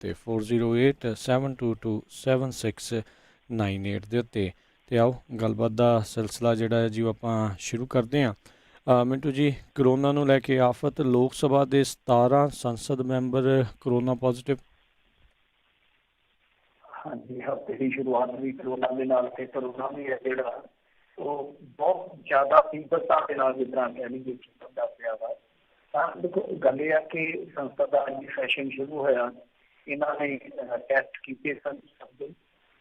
उत्ते 4087227698 ਦੇ ਉੱਤੇ। ਤੇ ਆਓ ਗੱਲਬਾਤ ਦਾ ਸਿਲਸਿਲਾ ਜਿਹੜਾ ਹੈ ਜੀ ਆਪਾਂ ਸ਼ੁਰੂ ਕਰਦੇ ਹਾਂ। ਮਿੰਟੂ ਜੀ, ਕਰੋਨਾ ਨੂੰ ਲੈ ਕੇ ਆਫਤ, ਲੋਕ ਸਭਾ ਦੇ 17 ਸੰਸਦ ਮੈਂਬਰ ਕਰੋਨਾ ਪੋਜ਼ੀਟਿਵ। ਹਾਂਜੀ, ਹਫ਼ਤੇ ਦੀ ਸ਼ੁਰੂਆਤ ਵੀ ਕਰੋਨਾ ਦੇ ਨਾਲ ਤੇ ਕਰੋਨਾ ਵੀ ਹੈ ਜਿਹੜਾ ਉਹ ਬਹੁਤ ਜ਼ਿਆਦਾ ਤੀਬਰਤਾ ਦੇ ਨਾਲ ਜਿਸ ਤਰ੍ਹਾਂ ਕਹਿ ਲਈਏ ਚੱਲਦਾ ਪਿਆ ਵਾ। ਤਾਂ ਦੇਖੋ, ਗੱਲ ਇਹ ਆ ਕਿ ਸੰਸਦ ਦਾ ਅੱਜ ਸੈਸ਼ਨ ਸ਼ੁਰੂ ਹੋਇਆ, ਇਹਨਾਂ ਨੇ ਟੈਸਟ ਕੀਤੇ ਸਨ ਸਭ ਦੇ,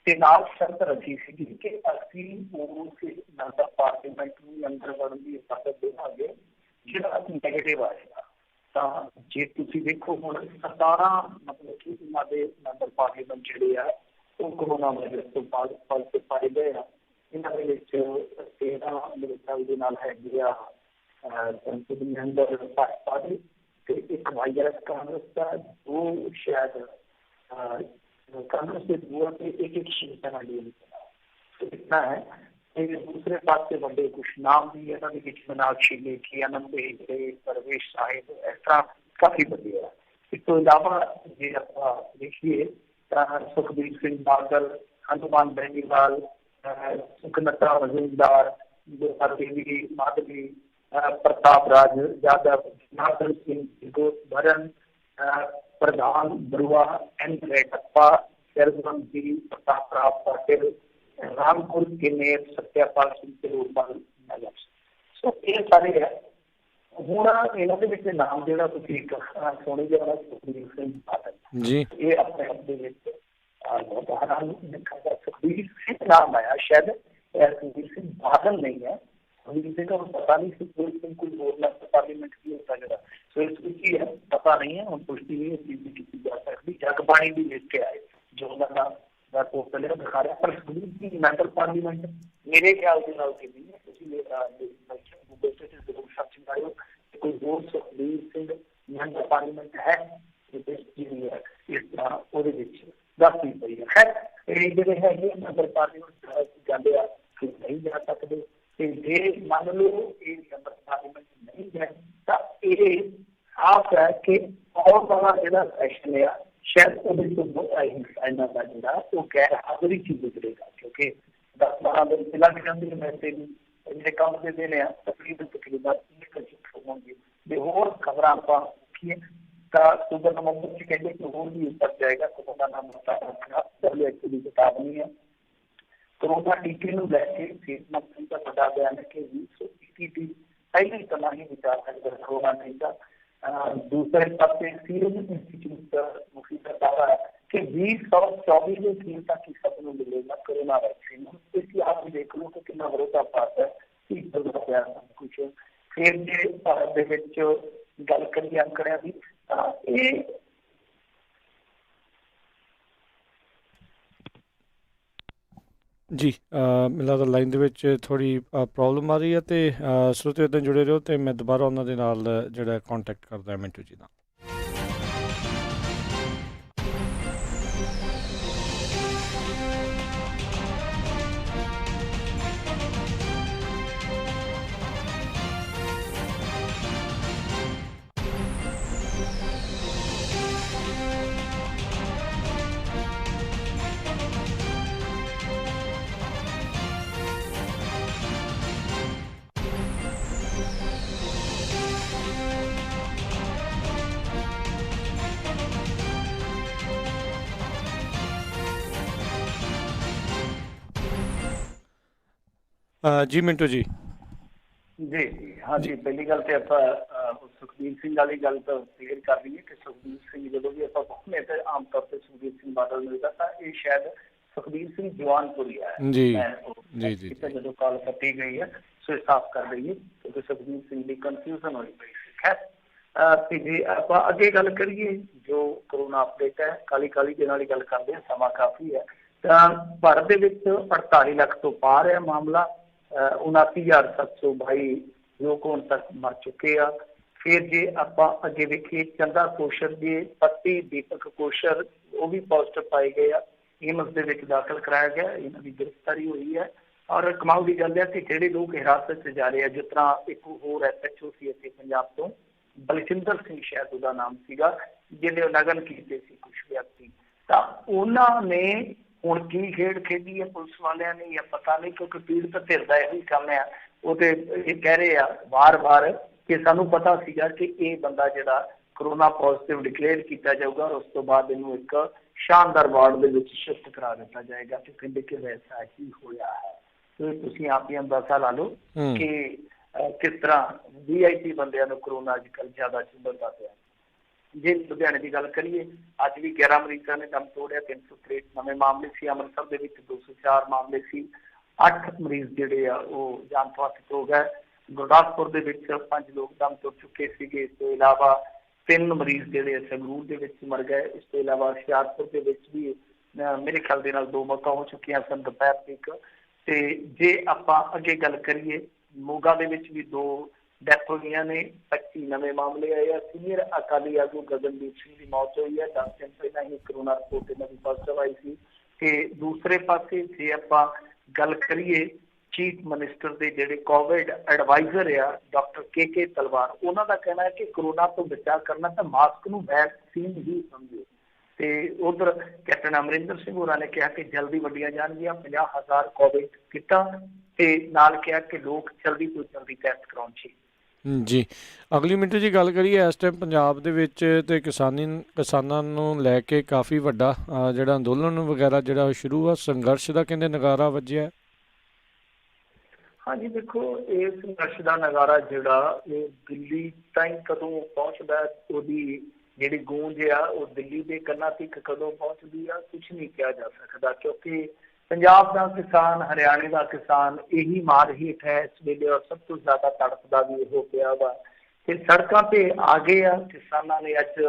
ਤੇ ਨਾਲ ਸ਼ਰਤ ਰੱਖੀ ਸੀ ਕਿ ਅਸੀਂ ਉਸ ਮੈਂਬਰ ਪਾਰਲੀਮੈਂਟ ਨੂੰ ਅੰਦਰ ਵੜਨ ਦੀ ਇਜਾਜ਼ਤ ਦੇਵਾਂਗੇ ਜਿਹੜਾ ਨੈਗੇਟਿਵ ਆਏਗਾ। ਤਾਂ ਜੇ ਤੁਸੀਂ ਦੇਖੋ ਹੁਣ 17 ਮਤਲਬ ਕਿ ਇਹਨਾਂ ਦੇ ਮੈਂਬਰ ਪਾਰਲੀਮੈਂਟ ਜਿਹੜੇ ਆ ਉਹ ਕਰੋਨਾ ਵਾਇਰਸ ਤੋਂ ਪॉजिटिव ਪਾਏ ਗਏ ਆ। ਇਹਨਾਂ ਦੇ ਵਿੱਚ 13 ਮੇਰੇ ਖਿਆਲ ਦੇ ਨਾਲ ਹੈਗੇ ਆ ਸੰਸਦ ਮੈਂਬਰ ਭਾਜਪਾ ਦੇ, ਤੇ ਇੱਕ ਵਾਈਐਸ ਕਾਂਗਰਸ ਦਾ, ਦੋ ਸ਼ਾਇਦ ਕਾਂਗਰਸ ਦੇ ਦੋ ਤੇ ਇੱਕ ਸ਼ਿਵਸੈਨਾ ਦੇ इतना है। दूसरे पास से बड़े कुछ नाम भी है मीनाक्षी लेखी, आनंद हेगड़े, परवेश साहिब, इस तरह काफी बड़े है। इसके अलावा जे आप देखिए सुखबीर सिंह बादल, हनुमान बेनीवाल, सुखनता मजूमदार, देवी माधवी, प्रताप राज यादव, जनार्दन सिंह, भरन प्रधान बरुआ, एन रेड्डप्पा, सरगम जी, प्रताप राव पाटिल, रामपुर के मेयर सत्यापाल सिंह तिरोड़मल नगर। सो ये सारे है। ਹੁਣ ਇਹਨਾਂ ਦੇ ਵਿੱਚ ਨਾਮ ਜਿਹੜਾ ਤੁਸੀਂ ਇੱਕ ਸੁਣੀ ਜਾਣਾ ਸੁਖਬੀਰ ਸਿੰਘ ਬਾਦਲ ਜੀ, ਇਹ ਆਪਣੇ ਆਪ ਦੇ ਵਿੱਚ ਬਹੁਤ ਹੈਰਾਨ ਦਿਖਾਇਆ। ਸੁਖਬੀਰ ਸਿੰਘ ਨਾਮ ਆਇਆ, ਸ਼ਾਇਦ ਸੁਖਬੀਰ ਸਿੰਘ ਬਾਦਲ नहीं है। सुखबीर सिंह का पता नहीं, सुखबीर सिंह कोई और मैंबर पार्लियामेंट की होता जरा, सो इस ही है, पता नहीं है। हम पुष्टि नहीं है चीज की जा सकती। जगबाणी भी लिख के आए जो उन्होंने पोर्टल दिखा रहा, पर सुखबीर सिंह मैंबर पार्लीमेंट मेरे ख्याल के नाल नहीं है। गूगल से जरूर सर्च करो कोई और सुखबीर सिंह मैंबर पार्लीमेंट है इस तरह वो दस नहीं पई है। खैर ਜਿਹੜੇ ਹੈਗੇ ਮੈਂਬਰ ਪਾਰਲੀਮੈਂਟ ਜਾਂਦੇ ਆ नहीं जा सकते, जे मान लो ये मैंबर पार्लीमेंट नहीं है तो ये साफ है कि और वाला जो सैशन है शायद इन्हों का जोड़ा वो गैर हाजिरी च गुजरेगा, क्योंकि 10-12 दिन लग जाते हैं वैसे भी जो काम के दिन है तकरीबन होंगे। होर खबर आप देखिए तो अक्टूबर नवंबर च कहते कि होर भी उतर जाएगा। कोरोना नाम एक्चुअली चेतावनी है। कोरोना टीके ਨੂੰ ਲੈ ਕੇ ਸਿਹਤ ਮੰਤਰੀ ਦਾ ਵੱਡਾ ਬਿਆਨ ਹੈ ਕਿ 2021 ਦੀ ਪਹਿਲੀ ਤਿਮਾਹੀ ਵਿੱਚ ਅਗਰ ਕੋਰੋਨਾ ਨਹੀਂ ਤਾਂ दूसरे पासे सीरम इंस्टीट्यूट मुखी का दावा है कि 2024 में चीन तक ही सबको मिलेगा कोरोना वैक्सीन। इसलिए आप देख लो कि कितना भरोसा पाता है कि कुछ फिर जे भारत के गल करिए आंकड़िया की ये जी ਮੈਨੂੰ ਲੱਗਦਾ ਲਾਈਨ ਦੇ ਵਿੱਚ ਥੋੜ੍ਹੀ ਪ੍ਰੋਬਲਮ ਆ ਰਹੀ ਹੈ, ਅਤੇ ਸਰੋਤੇ ਇੱਦਾਂ ਜੁੜੇ ਰਹੋ ਅਤੇ ਮੈਂ ਦੁਬਾਰਾ ਉਹਨਾਂ ਦੇ ਨਾਲ ਜਿਹੜਾ ਕਾਂਟੈਕਟ ਕਰਦਾ ਮਿੰਟੂ ਜੀ ਨਾਲ। जी मिंटू जी जी हाँ जी, पहली गल तो आप सुखबीर सिंह वाली गल तो क्लीयर कर रही है कि सुखबीर सिंह जो भी आप पहुंचने तो आम तौर पर सुखबीर सिंह बादल मिलता था, ये शायद सुखबीर सिंह जवानपुरी है जी जी जी जो कॉल कटी गई है, सो साफ कर रही है क्योंकि सुखबीर सिंह की कन्फ्यूजन हो गई। खैर जी आप अगे गल करिए जो कोरोना अपडेट है, काली काली के नाल गल करते हैं, समा काफ़ी है। भारत के 48 लाख तो पार है मामला, 29,722 लोग हुण तक मर चुके हैं। फिर जे आप अगे देखिए चंदा कोशर के पति दीपक कोशर वो भी पॉजिटिव पाए गए, एम्स के दाखिल कराया गया, इन्हों की गिरफ्तारी हुई है। और कमाल की गल है कि जोड़े लोग हिरासत से जा रहे हैं, जिस तरह एक होर SHO सी इत्थे पंजाब तो बलजिंदर सिंह शायद उसका नाम सीगा, जिन्हें नगन किए कुछ व्यक्ति ਤਾਂ ਉਹਨਾਂ ਨੇ ਹੁਣ ਕੀ ਖੇਡ ਖੇਡੀ ਹੈ ਪੁਲਿਸ ਵਾਲਿਆਂ ਨੇ ਜਾਂ ਪਤਾ ਨਹੀਂ, ਕਿਉਂਕਿ ਪੀੜਤ ਧਿਰ ਦਾ ਇਹੀ ਕੰਮ ਆ। ਉਹ ਤੇ ਇਹ ਕਹਿ ਰਹੇ ਆ ਵਾਰ-ਵਾਰ ਕਿ ਸਾਨੂੰ ਪਤਾ ਸੀਗਾ ਕਿ ਇਹ ਬੰਦਾ ਜਿਹੜਾ ਕਰੋਨਾ ਪੋਜ਼ਿਟਿਵ ਡਿਕਲੇਅਰ ਕੀਤਾ ਜਾਊਗਾ ਔਰ ਉਸ ਤੋਂ ਬਾਅਦ ਇਹਨੂੰ ਇੱਕ ਸ਼ਾਨਦਾਰ ਵਾਰਡ ਦੇ ਵਿੱਚ ਸ਼ਿਫਟ ਕਰਾ ਦਿੱਤਾ ਜਾਏਗਾ, ਤੇ ਕਹਿੰਦੇ ਕਿ ਵੈਸਾ ਹੀ ਹੋਇਆ ਹੈ। ਤੇ ਤੁਸੀਂ ਆਪ ਹੀ ਅੰਦਾਜ਼ਾ ਲਾ ਲਓ ਕਿ ਕਿਸ ਤਰ੍ਹਾਂ VIP ਬੰਦਿਆਂ ਨੂੰ ਕਰੋਨਾ ਅੱਜ ਕੱਲ੍ਹ ਜ਼ਿਆਦਾ ਚੁੰਬੜਦਾ ਪਿਆ। ਜੇ ਲੁਧਿਆਣੇ ਦੀ ਗੱਲ ਕਰੀਏ, ਅੱਜ ਵੀ 11 ਮਰੀਜ਼ਾਂ ਨੇ ਦਮ ਤੋੜਿਆ, 363 ਨਵੇਂ ਮਾਮਲੇ ਸੀ। ਅੰਮ੍ਰਿਤਸਰ ਦੇ ਵਿੱਚ 204 ਮਾਮਲੇ ਸੀ, 8 ਮਰੀਜ਼ ਜਿਹੜੇ ਆ ਉਹ ਜਾਨ ਤੋਂ ਹੱਥ ਹੋ ਗਏ। ਗੁਰਦਾਸਪੁਰ ਦੇ ਵਿੱਚ 5 ਲੋਕ ਦਮ ਤੋੜ ਚੁੱਕੇ ਸੀਗੇ। ਇਸ ਤੋਂ ਇਲਾਵਾ 3 ਮਰੀਜ਼ ਜਿਹੜੇ ਸੰਗਰੂਰ ਦੇ ਵਿੱਚ ਮਰ ਗਏ। ਇਸ ਤੋਂ ਇਲਾਵਾ ਹੁਸ਼ਿਆਰਪੁਰ ਦੇ ਵਿੱਚ ਵੀ ਮੇਰੇ ਖਿਆਲ ਦੇ ਨਾਲ 2 ਮੌਤਾਂ ਹੋ ਚੁੱਕੀਆਂ ਸਨ ਦੁਪਹਿਰ ਤੱਕ। ਤੇ ਜੇ ਆਪਾਂ ਅੱਗੇ ਗੱਲ ਕਰੀਏ, ਮੋਗਾ ਦੇ ਵਿੱਚ ਵੀ 2 ਡੈਥ ਹੋਈਆਂ ਨੇ, 25 ਨਵੇਂ ਮਾਮਲੇ ਆਏ ਆ। ਸੀਨੀਅਰ ਅਕਾਲੀ ਆਗੂ ਗਗਨਦੀਪ ਸਿੰਘ ਦੀ ਮੌਤ ਹੋਈ ਹੈ। 10 ਦਿਨ ਪਹਿਲਾਂ ਹੀ ਕਰੋਨਾ ਰਿਪੋਰਟ ਇਹਨਾਂ ਦੀ ਪੋਜ਼ਿਟਿਵ ਆਈ ਸੀ। ਤੇ ਦੂਸਰੇ ਪਾਸੇ ਜੇ ਆਪਾਂ ਗੱਲ ਕਰੀਏ, ਚੀਫ ਮਿਨਿਸਟਰ ਦੇ ਜਿਹੜੇ ਕੋਵਿਡ ਐਡਵਾਈਜ਼ਰ ਆ ਡਾਕਟਰ KK ਤਲਵਾਰ, ਉਹਨਾਂ ਦਾ ਕਹਿਣਾ ਹੈ ਕਿ ਕਰੋਨਾ ਤੋਂ ਬਚਾਅ ਕਰਨਾ ਤਾਂ ਮਾਸਕ ਨੂੰ ਵੈਕਸੀਨ ਹੀ ਸਮਝੋ। ਤੇ ਉਧਰ ਕੈਪਟਨ ਅਮਰਿੰਦਰ ਸਿੰਘ ਹੋਰਾਂ ਨੇ ਕਿਹਾ ਕਿ ਜਲਦੀ ਵੰਡੀਆਂ ਜਾਣਗੀਆਂ 50,000 ਕੋਵਿਡ ਕਿੱਟਾਂ, ਤੇ ਨਾਲ ਕਿਹਾ ਕਿ ਲੋਕ ਜਲਦੀ ਤੋਂ ਜਲਦੀ ਟੈਸਟ ਕਰਾਉਣ ਜੀ। ਜੀ, ਅਗਲੀ ਮਿੰਟ ਜੀ ਗੱਲ ਕਰੀਏ, ਇਸ ਟਾਈਮ ਪੰਜਾਬ ਦੇ ਵਿੱਚ ਤੇ ਕਿਸਾਨਾਂ ਨੂੰ ਲੈ ਕੇ ਕਾਫੀ ਵੱਡਾ ਜਿਹੜਾ ਅੰਦੋਲਨ ਵਗੈਰਾ ਜਿਹੜਾ ਸ਼ੁਰੂ ਆ, ਸੰਘਰਸ਼ ਦਾ ਕਹਿੰਦੇ ਨਗਾਰਾ ਵੱਜਿਆ। ਹਾਂਜੀ ਦੇਖੋ, ਇਹ ਸੰਘਰਸ਼ ਦਾ ਨਗਾਰਾ ਜਿਹੜਾ ਇਹ ਦਿੱਲੀ ਤਾਈਂ ਕਦੋਂ ਪਹੁੰਚਦਾ, ਉਹਦੀ ਜਿਹੜੀ ਗੂੰਜ ਆ ਉਹ ਦਿੱਲੀ ਦੇ ਕੰਨਾਂ ਤੱਕ ਕਦੋਂ ਪਹੁੰਚਦੀ ਆ, ਕੁਛ ਨਹੀਂ ਕਿਹਾ ਜਾ ਸਕਦਾ। ਕਿਉਂਕਿ ਪੰਜਾਬ ਦਾ ਕਿਸਾਨ, ਹਰਿਆਣੇ ਦਾ ਕਿਸਾਨ ਇਹੀ ਮਾਰ ਹੇਠ ਹੈ ਇਸ ਵੇਲੇ, ਔਰ ਸਭ ਤੋਂ ਜ਼ਿਆਦਾ ਤੜਫਦਾ ਵੀ ਇਹੋ ਪਿਆ ਵਾ। ਤੇ ਸੜਕਾਂ ਤੇ ਆ ਗਏ ਆ ਕਿਸਾਨਾਂ ਨੇ। ਅੱਜ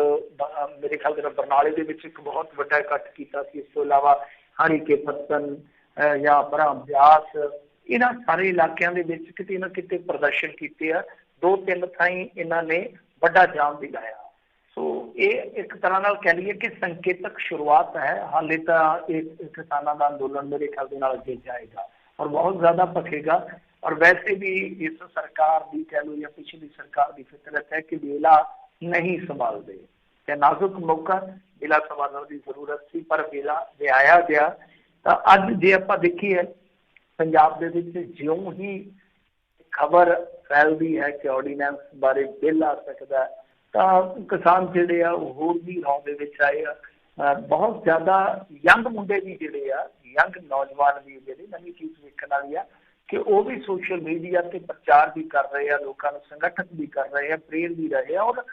ਮੇਰੇ ਖਿਆਲ ਦੇ ਨਾਲ ਬਰਨਾਲੇ ਦੇ ਵਿੱਚ ਇੱਕ ਬਹੁਤ ਵੱਡਾ ਇਕੱਠ ਕੀਤਾ ਸੀ। ਇਸ ਤੋਂ ਇਲਾਵਾ ਹਰੀਕੇ ਪੱਤਨ ਜਾਂ ਬ੍ਰਹਮ ਬਿਆਸ, ਇਹਨਾਂ ਸਾਰੇ ਇਲਾਕਿਆਂ ਦੇ ਵਿੱਚ ਕਿਤੇ ਨਾ ਕਿਤੇ ਪ੍ਰਦਰਸ਼ਨ ਕੀਤੇ ਆ। 2-3 ਥਾਈਂ ਇਹਨਾਂ ਨੇ ਵੱਡਾ ਜਾਮ ਵੀ ਲਾਇਆ। ਸੋ ਇਹ ਇੱਕ ਤਰ੍ਹਾਂ ਨਾਲ ਕਹਿ ਲਈਏ ਕਿ ਸੰਕੇਤਕ ਸ਼ੁਰੂਆਤ ਹੈ। ਹਾਲੇ ਤਾਂ ਇਹ ਕਿਸਾਨਾਂ ਦਾ ਅੰਦੋਲਨ ਮੇਰੇ ਖਿਆਲ ਦੇ ਨਾਲ ਅੱਗੇ ਜਾਏਗਾ ਔਰ ਬਹੁਤ ਜ਼ਿਆਦਾ ਭਖੇਗਾ। ਔਰ ਵੈਸੇ ਵੀ ਇਸ ਸਰਕਾਰ ਦੀ ਕਹਿ ਲਓ ਜਾਂ ਪਿਛਲੀ ਸਰਕਾਰ ਦੀ ਫਿਤਰਤ ਹੈ ਕਿ ਵੇਲਾ ਨਹੀਂ ਸੰਭਾਲਦੇ, ਤੇ ਨਾਜ਼ੁਕ ਮੌਕਾ ਵੇਲਾ ਸੰਭਾਲਣ ਦੀ ਜ਼ਰੂਰਤ ਸੀ, ਪਰ ਵੇਲਾ ਲਿਆਇਆ ਗਿਆ। ਤਾਂ ਅੱਜ ਜੇ ਆਪਾਂ ਦੇਖੀਏ ਪੰਜਾਬ ਦੇ ਵਿੱਚ ਜਿਉਂ ਹੀ ਖਬਰ ਫੈਲਦੀ ਹੈ ਕਿ ਆਰਡੀਨੈਂਸ ਬਾਰੇ ਬਿੱਲ ਆ ਸਕਦਾ, ਤਾਂ ਕਿਸਾਨ ਜਿਹੜੇ ਆ ਉਹ ਹੋਰ ਵੀ ਰੌਂ ਦੇ ਵਿੱਚ ਆਏ ਆ। ਬਹੁਤ ਜ਼ਿਆਦਾ ਯੰਗ ਮੁੰਡੇ ਵੀ ਜਿਹੜੇ ਆ, ਯੰਗ ਨੌਜਵਾਨ ਵੀ ਜਿਹੜੇ, ਨਵੀਂ ਚੀਜ਼ ਵੇਖਣ ਵਾਲੀ ਆ ਕਿ ਉਹ ਵੀ ਸੋਸ਼ਲ ਮੀਡੀਆ ਤੇ ਪ੍ਰਚਾਰ ਵੀ ਕਰ ਰਹੇ ਆ, ਲੋਕਾਂ ਨੂੰ ਸੰਗਠਨ ਵੀ ਕਰ ਰਹੇ ਆ, ਪ੍ਰੇਰ ਵੀ ਰਹੇ ਆ ਔਰ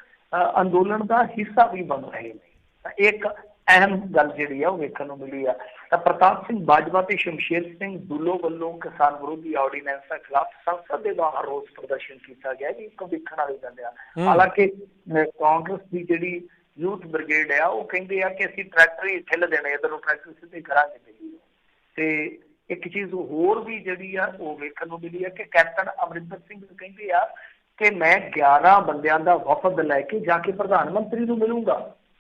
ਅੰਦੋਲਨ ਦਾ ਹਿੱਸਾ ਵੀ ਬਣ ਰਹੇ ਨੇ। ਤਾਂ ਇੱਕ ਅਹਿਮ ਗੱਲ ਜਿਹੜੀ ਆ ਉਹ ਵੇਖਣ ਨੂੰ ਮਿਲੀ ਆ। ਤਾਂ ਪ੍ਰਤਾਪ ਸਿੰਘ ਬਾਜਵਾ ਤੇ ਸ਼ਮਸ਼ੇਰ ਸਿੰਘ ਦੁੱਲੋ ਵੱਲੋਂ ਕਿਸਾਨ ਵਿਰੋਧੀ ਆਰਡੀਨੈਂਸਾਂ ਖਿਲਾਫ ਸੰਸਦ ਦੇ ਬਾਹਰ ਰੋਸ ਪ੍ਰਦਰਸ਼ਨ ਕੀਤਾ ਗਿਆ ਜੀ। ਇੱਕ ਵੇਖਣ ਵਾਲੀ ਗੱਲ ਆ। ਹਾਲਾਂਕਿ ਕਾਂਗਰਸ ਦੀ ਜਿਹੜੀ ਯੂਥ ਬ੍ਰਿਗੇਡ ਆ ਉਹ ਕਹਿੰਦੇ ਆ ਕਿ ਅਸੀਂ ਟਰੈਕਟਰ ਹੀ ਠਿੱਲ ਦੇਣੇ, ਇੱਧਰੋਂ ਟਰੈਕਟਰ ਸਿੱਧੇ ਕਰਾਂਗੇ ਦਿੱਲੀ। ਤੇ ਇੱਕ ਚੀਜ਼ ਹੋਰ ਵੀ ਜਿਹੜੀ ਆ ਉਹ ਵੇਖਣ ਨੂੰ ਮਿਲੀ ਆ ਕਿ ਕੈਪਟਨ ਅਮਰਿੰਦਰ ਸਿੰਘ ਕਹਿੰਦੇ ਆ ਕਿ ਮੈਂ 11 ਬੰਦਿਆਂ ਦਾ ਵਫਦ ਲੈ ਕੇ ਜਾ ਕੇ ਪ੍ਰਧਾਨ ਮੰਤਰੀ ਨੂੰ ਮਿਲੂੰਗਾ।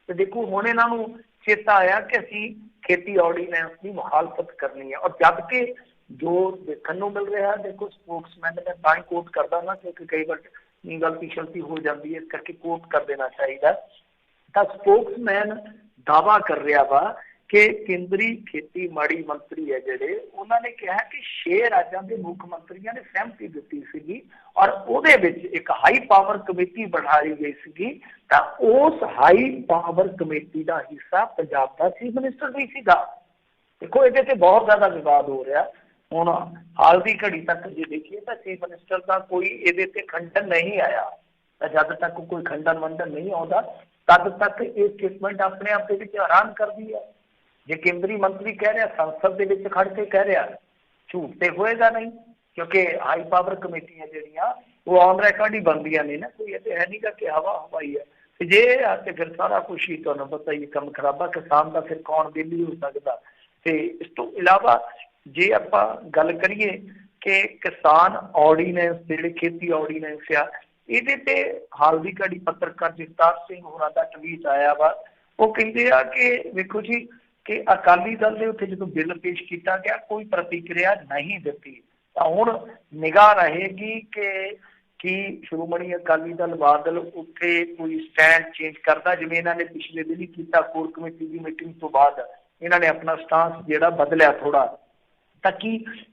ਤੇ ਦੇਖੋ ਹੁਣ ਇਹਨਾਂ ਨੂੰ ਚੇਤਾ ਆਇਆ ਕਿ ਅਸੀਂ ਖੇਤੀ ਆਰਡੀਨੈਂਸ ਦੀ ਮੁਖਾਲਫਤ ਕਰਨੀ ਹੈ। ਔਰ ਜਦ ਕਿ ਜੋ ਦੇਖਣ ਨੂੰ ਮਿਲ ਰਿਹਾ, ਦੇਖੋ ਸਪੋਕਸਮੈਨ ਮੈਂ ਤਾਂ ਹੀ ਕੋਟ ਕਰਦਾ ਨਾ ਕਿਉਂਕਿ ਕਈ ਵਾਰ ਗਲਤੀ ਸ਼ਲਤੀ ਹੋ ਜਾਂਦੀ ਹੈ, ਇਸ ਕਰਕੇ ਕੋਟ ਕਰ ਦੇਣਾ ਚਾਹੀਦਾ। ਤਾਂ ਸਪੋਕਸਮੈਨ ਦਾਵਾ ਕਰ ਰਿਹਾ ਵਾ ਕਿ ਕੇਂਦਰੀ ਖੇਤੀਬਾੜੀ ਮੰਤਰੀ ਹੈ ਜਿਹੜੇ, ਉਹਨਾਂ ਨੇ ਕਿਹਾ ਕਿ 6 ਰਾਜਾਂ ਦੇ ਮੁੱਖ ਮੰਤਰੀਆਂ ਨੇ ਸਹਿਮਤੀ ਦਿੱਤੀ ਸੀਗੀ ਔਰ ਉਹਦੇ ਵਿੱਚ ਇੱਕ ਹਾਈ ਪਾਵਰ ਕਮੇਟੀ ਬਣਾਈ ਗਈ ਸੀਗੀ। ਤਾਂ ਉਸ ਹਾਈ ਪਾਵਰ ਕਮੇਟੀ ਦਾ ਹਿੱਸਾ ਪੰਜਾਬ ਦਾ ਚੀਫ ਮਿਨਿਸਟਰ ਵੀ ਸੀਗਾ। ਦੇਖੋ ਇਹਦੇ ਤੇ ਬਹੁਤ ਜ਼ਿਆਦਾ ਵਿਵਾਦ ਹੋ ਰਿਹਾ। ਹੁਣ ਹਾਲ ਦੀ ਘੜੀ ਤੱਕ ਜੇ ਦੇਖੀਏ ਤਾਂ ਚੀਫ ਮਿਨਿਸਟਰ ਦਾ ਕੋਈ ਇਹਦੇ ਤੇ ਖੰਡਨ ਨਹੀਂ ਆਇਆ। ਤਾਂ ਜਦ ਤੱਕ ਕੋਈ ਖੰਡਨ ਵੰਡਨ ਨਹੀਂ ਆਉਂਦਾ ਤਦ ਤੱਕ ਇਹ ਸਟੇਟਮੈਂਟ ਆਪਣੇ ਆਪ ਦੇ ਵਿੱਚ ਹੈਰਾਨ ਕਰਦੀ ਹੈ। ਜੇ ਕੇਂਦਰੀ ਮੰਤਰੀ ਕਹਿ ਰਿਹਾ, ਸੰਸਦ ਦੇ ਵਿੱਚ ਖੜ ਕੇ ਕਹਿ ਰਿਹਾ, ਝੂਠ ਤੇ ਹੋਏਗਾ ਨਹੀਂ, ਕਿਉਂਕਿ ਹਾਈ ਪਾਵਰ ਕਮੇਟੀਆਂ ਜਿਹੜੀਆਂ ਉਹ ਔਨ ਰਿਕਾਰਡ ਹੀ ਬਣਦੀਆਂ ਨੇ ਨਾ, ਕੋਈ ਇਹ ਤੇ ਹੈ ਨਹੀਂ ਗਾ ਕਿ ਹਵਾ ਹਵਾਈ ਹੈ। ਤੇ ਜੇ ਆ ਤੇ ਫਿਰ ਸਾਰਾ ਕੁਛ ਹੀ ਤੁਹਾਨੂੰ ਪਤਾ ਹੀ ਕੰਮ ਖਰਾਬਾ ਕਿਸਾਨ ਦਾ, ਫਿਰ ਕੌਣ ਵਿਹਲੀ ਹੋ ਸਕਦਾ। ਤੇ ਇਸ ਤੋਂ ਇਲਾਵਾ ਜੇ ਆਪਾਂ ਗੱਲ ਕਰੀਏ ਕਿ ਕਿਸਾਨ ਆਰਡੀਨੈਂਸ ਜਿਹੜੇ ਖੇਤੀ ਆਰਡੀਨੈਂਸ ਆ, ਇਹਦੇ ਤੇ ਹਾਲ ਦੀ ਘੜੀ ਪੱਤਰਕਾਰ ਜਗਤਾਰ ਸਿੰਘ ਹੋਰਾਂ ਦਾ ਟਵੀਟ ਆਇਆ ਵਾ। ਉਹ ਕਹਿੰਦੇ ਆ ਕਿ ਵੇਖੋ ਜੀ ਕਿ ਅਕਾਲੀ ਦਲ ਦੇ ਉੱਤੇ ਜਦੋਂ ਬਿੱਲ ਪੇਸ਼ ਕੀਤਾ ਗਿਆ ਕੋਈ ਪ੍ਰਤੀਕਿਰਿਆ ਨਹੀਂ ਦਿੱਤੀ। ਤਾਂ ਹੁਣ ਨਿਗਾਹ ਰਹੇਗੀ ਕਿ कि श्रोमणी अकाली दल बादल उत्थे कोई स्टैंड चेंज करता, जिवें इन्हां ने पिछले दिन ही कीता कोर कमेटी की मीटिंग तो बाद इन्हां ने अपना स्टांस जिहड़ा बदलिया थोड़ा, ताकि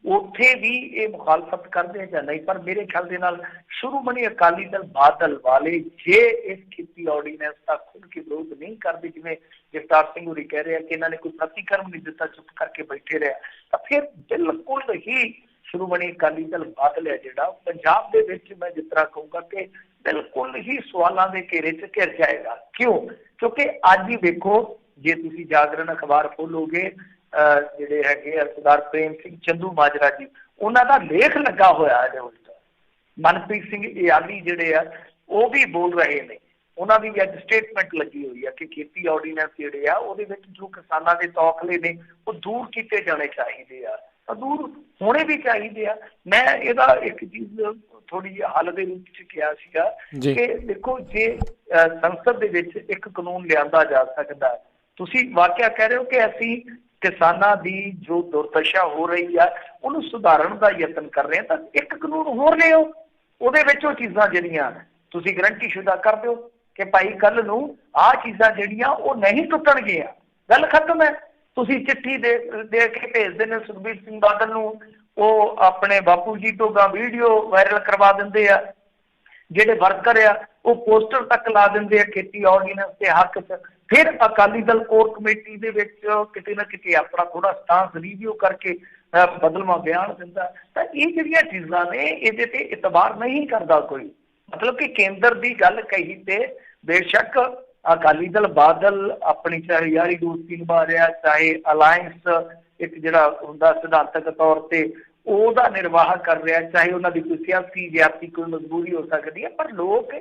उत्थे भी ये मुखालफत करते जां नहीं। पर मेरे ख्याल दे नाल श्रोमणी अकाली दल बादल वाले जे इस खेती ऑर्डीनेंस का खुल के विरोध नहीं करते, जिवें जगतार सिंह होरी कह रहे हैं कि इन्होंने कोई प्रतिक्रम नहीं दिता, चुप करके बैठे रहे, तो फिर बिल्कुल ही श्रोमणी अकाली दल बादल है जिहड़ा पंजाब दे विच मैं जिस तरह कहूँगा कि बिल्कुल ही सवालों के घेरे च घिर जाएगा। क्यों? क्योंकि अज ही देखो, जे तुसीं जागरण अखबार खोलोगे, जिहड़े हैगे सरदार प्रेम सिंह चंदू माजरा जी, उन्हां दा लेख लगा होया है उल्टा। मनप्रीत सिंह इयाली जिहड़े आ वो भी बोल रहे ने, उन्हां दी अज स्टेटमेंट लगी हुई है कि खेती ऑर्डीनेंस जिहड़े आ उहदे विच जो किसानां दे तौखले ने वो दूर कीते जाने चाहिए आ, दूर होने भी चाहिए आ। मैं इहदा एक चीज थोड़ी हल दे रूप च किहा सीगा कि देखो, जे संसद दे विच एक कानून लिआंदा जा सकदा, तुसीं वाकिया कह रहे हो कि असीं किसानां दी जो दुर्दशा हो रही है उन्हें सुधारन का यतन कर रहे हैं, तो एक कानून होर लिओ, ਉਹਦੇ ਵਿੱਚ ਉਹ ਚੀਜ਼ਾਂ ਜਿਹੜੀਆਂ ਤੁਸੀਂ ਗਰੰਟੀ ਸ਼ੁਦਾ ਕਰ ਦਿਓ ਕਿ ਭਾਈ ਕੱਲ ਨੂੰ ਆਹ ਚੀਜ਼ਾਂ ਜਿਹੜੀਆਂ ਉਹ ਨਹੀਂ ਟੁੱਟਣਗੀਆਂ, ਗੱਲ ਖਤਮ ਹੈ। ਤੁਸੀਂ ਚਿੱਠੀ ਦੇ ਕੇ ਭੇਜਦੇ ਨੇ ਸੁਖਬੀਰ ਸਿੰਘ ਬਾਦਲ ਨੂੰ, ਉਹ ਆਪਣੇ ਬਾਪੂ ਜੀ ਤੋਂ ਗਾ ਵੀਡੀਓ ਵਾਇਰਲ ਕਰਵਾ ਦਿੰਦੇ ਆ, ਜਿਹੜੇ ਵਰਕਰ ਆ ਉਹ ਪੋਸਟਰ ਤੱਕ ਲਾ ਦਿੰਦੇ ਆ ਖੇਤੀ ਆਰਡੀਨੈਂਸ ਦੇ ਹੱਕ 'ਚ। ਫਿਰ ਅਕਾਲੀ ਦਲ ਕੋਰ ਕਮੇਟੀ ਦੇ ਵਿੱਚ ਕਿਤੇ ਨਾ ਕਿਤੇ ਆਪਣਾ ਥੋੜਾ ਸਟਾਂਸ ਰਿਵਿਊ ਕਰਕੇ ਬਦਲਵਾਂ ਬਿਆਨ ਦਿੰਦਾ। ਤਾਂ ਇਹ ਜਿਹੜੀਆਂ ਚੀਜ਼ਾਂ ਨੇ ਇਹਦੇ ਤੇ ਇਤਬਾਰ ਨਹੀਂ ਕਰਦਾ ਕੋਈ। ਮਤਲਬ ਕਿ ਕੇਂਦਰ ਦੀ ਗੱਲ ਕਹੀ ਤੇ ਬੇਸ਼ੱਕ ਅਕਾਲੀ ਦਲ ਬਾਦਲ ਆਪਣੀ ਚਾਹੇ ਯਾਰੀ ਦੋਸਤੀ ਨਿਭਾ ਰਿਹਾ, ਚਾਹੇ ਅਲਾਇੰਸ ਇੱਕ ਜਿਹੜਾ ਹੁੰਦਾ ਸਿਧਾਂਤਕ ਤੌਰ ਤੇ ਉਹਦਾ ਨਿਰਵਾਹ ਕਰ ਰਿਹਾ, ਚਾਹੇ ਉਹਨਾਂ ਦੀ ਕੋਈ ਸਿਆਸੀ ਜਿਆਤੀ ਕੋਈ ਮਜਬੂਰੀ ਹੋ ਸਕਦੀ ਹੈ, ਪਰ ਲੋਕ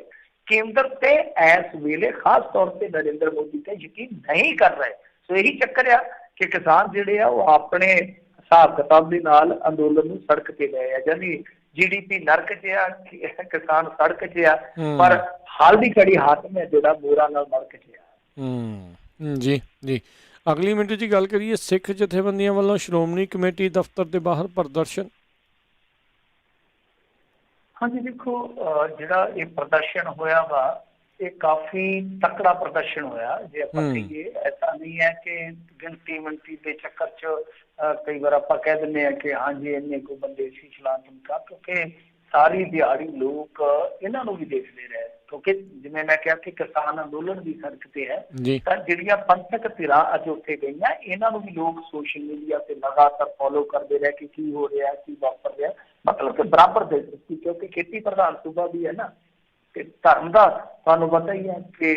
ਕੇਂਦਰ ਤੇ ਇਸ ਵੇਲੇ ਖਾਸ ਤੌਰ ਤੇ ਨਰਿੰਦਰ ਮੋਦੀ ਤੇ ਯਕੀਨ ਨਹੀਂ ਕਰ ਰਹੇ। ਸੋ ਇਹੀ ਚੱਕਰ ਆ ਕਿ ਕਿਸਾਨ ਜਿਹੜੇ ਆ ਉਹ ਆਪਣੇ ਹਿਸਾਬ ਕਿਤਾਬ ਦੇ ਨਾਲ ਅੰਦੋਲਨ ਨੂੰ ਸੜਕ ਤੇ ਲਏ ਆ, ਜਾਨੀ GDP ਨਰਕ 'ਚ ਆ, ਕਿਸਾਨ ਸੜਕ 'ਚ ਆ, ਪਰ ਹਾਲ ਦੀ ਘੜੀ ਹਾਕਮ ਹੈ ਜਿਹੜਾ ਮੋਰਾਂ ਨਾਲ ਨਰਕ 'ਚ ਆ। ਜੀ ਜੀ, ਅਗਲੀ ਮਿੰਟ ਜੀ ਗੱਲ ਕਰੀਏ ਸਿੱਖ ਜਥੇਬੰਦੀਆਂ ਵੱਲੋਂ ਸ਼੍ਰੋਮਣੀ ਕਮੇਟੀ ਦਫ਼ਤਰ ਦੇ ਬਾਹਰ ਪ੍ਰਦਰਸ਼ਨ। ਹਾਂਜੀ ਦੇਖੋ, ਜਿਹੜਾ ਇਹ ਪ੍ਰਦਰਸ਼ਨ ਹੋਇਆ ਵਾ ਇਹ ਕਾਫੀ ਤਕੜਾ ਪ੍ਰਦਰਸ਼ਨ ਹੋਇਆ। ਜੇ ਆਪਾਂ ਕਹੀਏ ਐਸਾ ਨਹੀਂ ਹੈ ਕਿ ਗਿਣਤੀ ਦੇ ਚੱਕਰ 'ਚ ਕਈ ਵਾਰ ਆਪਾਂ ਕਹਿ ਦਿੰਦੇ ਹਾਂ ਕਿ ਹਾਂਜੀ ਇੰਨੇ ਕੋ ਬੰਦੇ ਸੀ ਚਲਾਨ ਤੁਮਕਾ, ਕਿਉਂਕਿ ਸਾਰੀ ਦਿਹਾੜੀ ਲੋਕ ਇਹਨਾਂ ਨੂੰ ਵੀ ਦੇਖਦੇ ਰਹੇ। ਕਿਉਂਕਿ ਜਿਵੇਂ ਮੈਂ ਕਿਹਾ ਕਿ ਕਿਸਾਨ ਅੰਦੋਲਨ ਵੀ ਸੜਕ ਤੇ ਹੈ, ਤਾਂ ਜਿਹੜੀਆਂ ਪੰਥਕ ਧਿਰਾਂ ਅੱਜ ਉੱਥੇ ਗਈਆਂ ਇਹਨਾਂ ਨੂੰ ਵੀ ਲੋਕ ਸੋਸ਼ਲ ਮੀਡੀਆ ਤੇ ਲਗਾਤਾਰ ਫੋਲੋ ਕਰਦੇ ਰਹੇ ਕਿ ਕੀ ਹੋ ਰਿਹਾ, ਕੀ ਵਾਪਰ ਰਿਹਾ। ਮਤਲਬ ਕਿ ਬਰਾਬਰ ਦੇ ਦਿੱਤੀ, ਕਿਉਂਕਿ ਖੇਤੀ ਪ੍ਰਧਾਨ ਸੂਬਾ ਵੀ ਹੈ ਨਾ, ਤੇ ਧਰਮ ਦਾ ਤੁਹਾਨੂੰ ਪਤਾ ਹੀ ਹੈ ਕਿ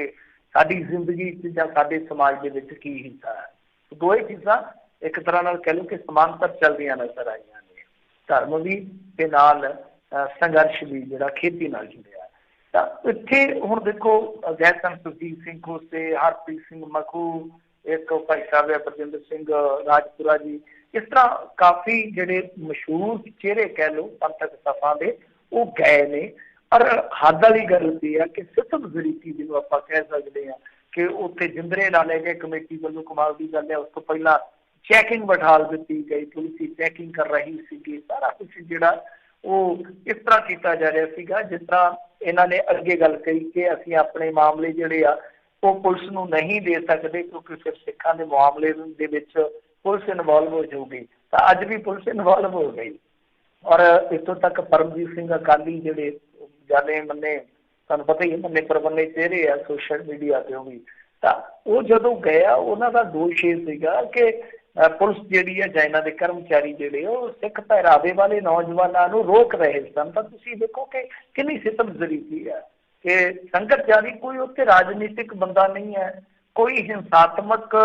ਸਾਡੀ ਜ਼ਿੰਦਗੀ 'ਚ ਜਾਂ ਸਾਡੇ ਸਮਾਜ ਦੇ ਵਿੱਚ ਕੀ ਹਿੱਸਾ ਹੈ। ਦੋਏ ਚੀਜ਼ਾਂ ਇੱਕ ਤਰ੍ਹਾਂ ਨਾਲ ਕਹਿ ਲਓ ਕਿ ਸਮਾਨਤਰ ਚੱਲਦੀਆਂ ਨਜ਼ਰ ਆਈਆਂ ਨੇ, ਧਰਮ ਵੀ ਤੇ ਨਾਲ ਸੰਘਰਸ਼ ਵੀ ਜਿਹੜਾ ਖੇਤੀ ਨਾਲ ਜੁੜਿਆ। ਤਾਂ ਇੱਥੇ ਹੁਣ ਦੇਖੋ ਗੈਸਨ ਸੁਰਜੀਤ ਸਿੰਘ ਖੋਸੇ, ਹਰਪ੍ਰੀਤ ਸਿੰਘ ਮਖੂ, ਇੱਕ ਭਾਈ ਸਾਹਿਬ ਹੈ ਬਰਜਿੰਦਰ ਸਿੰਘ ਰਾਜਪੁਰਾ ਜੀ, ਇਸ ਤਰ੍ਹਾਂ ਕਾਫੀ ਜਿਹੜੇ ਮਸ਼ਹੂਰ ਚਿਹਰੇ ਕਹਿ ਲਓ ਪੰਥਕ ਸਭਾ ਦੇ ਉਹ ਗਏ ਨੇ। ਔਰ ਹੱਦ ਵਾਲੀ ਗੱਲ ਇਹ ਆ ਕਿ ਸਿਸਟਮ ਜ਼ਰੀਕੀ ਜਿਹਨੂੰ ਆਪਾਂ ਕਹਿ ਸਕਦੇ ਹਾਂ ਕਿ ਉੱਥੇ ਜਿੰਦਰੇ ਲਾ ਲੈ ਗਏ ਕਮੇਟੀ ਵੱਲੋਂ। ਕਮਾਲ ਦੀ ਗੱਲ ਹੈ, ਉਸ ਤੋਂ ਪਹਿਲਾਂ ਚੈਕਿੰਗ ਬਿਠਾਲ ਦਿੱਤੀ ਗਈ, ਪੁਲਿਸ ਚੈਕਿੰਗ ਕਰ ਰਹੀ ਸੀਗੀ। ਸਾਰਾ ਕੁਛ ਜਿਹੜਾ ਉਹ ਇਸ ਤਰ੍ਹਾਂ ਕੀਤਾ ਜਾ ਰਿਹਾ ਸੀਗਾ ਜਿਸ ਤਰ੍ਹਾਂ ਇਹਨਾਂ ਨੇ ਅੱਗੇ ਗੱਲ ਕਹੀ ਕਿ ਅਸੀਂ ਆਪਣੇ ਮਾਮਲੇ ਜਿਹੜੇ ਆ ਉਹ ਪੁਲਿਸ ਨੂੰ ਨਹੀਂ ਦੇ ਸਕਦੇ ਕਿਉਂਕਿ ਫਿਰ ਸਿੱਖਾਂ ਦੇ ਮਾਮਲੇ ਦੇ ਵਿੱਚ ਪੁਲਿਸ ਇਨਵੋਲਵ ਹੋ ਜਾਊਗੀ। ਤਾਂ ਅੱਜ ਵੀ ਪੁਲਿਸ ਇਨਵੋਲਵ ਹੋ ਗਈ। ਔਰ ਇੱਥੋਂ ਤੱਕ ਪਰਮਜੀਤ ਸਿੰਘ ਅਕਾਲੀ ਜਿਹੜੇ ਜਾਣੇ ਮੰਨੇ, ਤੁਹਾਨੂੰ ਪਤਾ ਹੀ ਹੈ, ਮੰਨੇ ਪਰਮੰਨੇ ਚਿਹਰੇ ਆ ਸੋਸ਼ਲ ਮੀਡੀਆ ਤੇ ਉਹ ਵੀ, ਤਾਂ ਉਹ ਜਦੋਂ ਗਿਆ ਉਹਨਾਂ ਦਾ ਦੋਸ਼ ਇਹ ਸੀਗਾ ਕਿ ਪੁਲਿਸ ਜਿਹੜੀ ਹੈ ਜਾਂ ਇਹਨਾਂ ਦੇ ਕਰਮਚਾਰੀ ਜਿਹੜੇ ਉਹ ਸਿੱਖ ਪਹਿਰਾਵੇ ਵਾਲੇ ਨੌਜਵਾਨਾਂ ਨੂੰ ਰੋਕ ਰਹੇ ਸਨ। ਤਾਂ ਤੁਸੀਂ ਦੇਖੋ ਕਿ ਕਿੰਨੀ ਸਿਸਟਮ ਜ਼ਰੀਕੀ ਹੈ ਕਿ ਸੰਗਤ ਜਾਰੀ ਕੋਈ ਉੱਥੇ ਰਾਜਨੀਤਿਕ ਬੰਦਾ ਨਹੀਂ ਹੈ, ਕੋਈ ਹਿੰਸਾਤਮਕ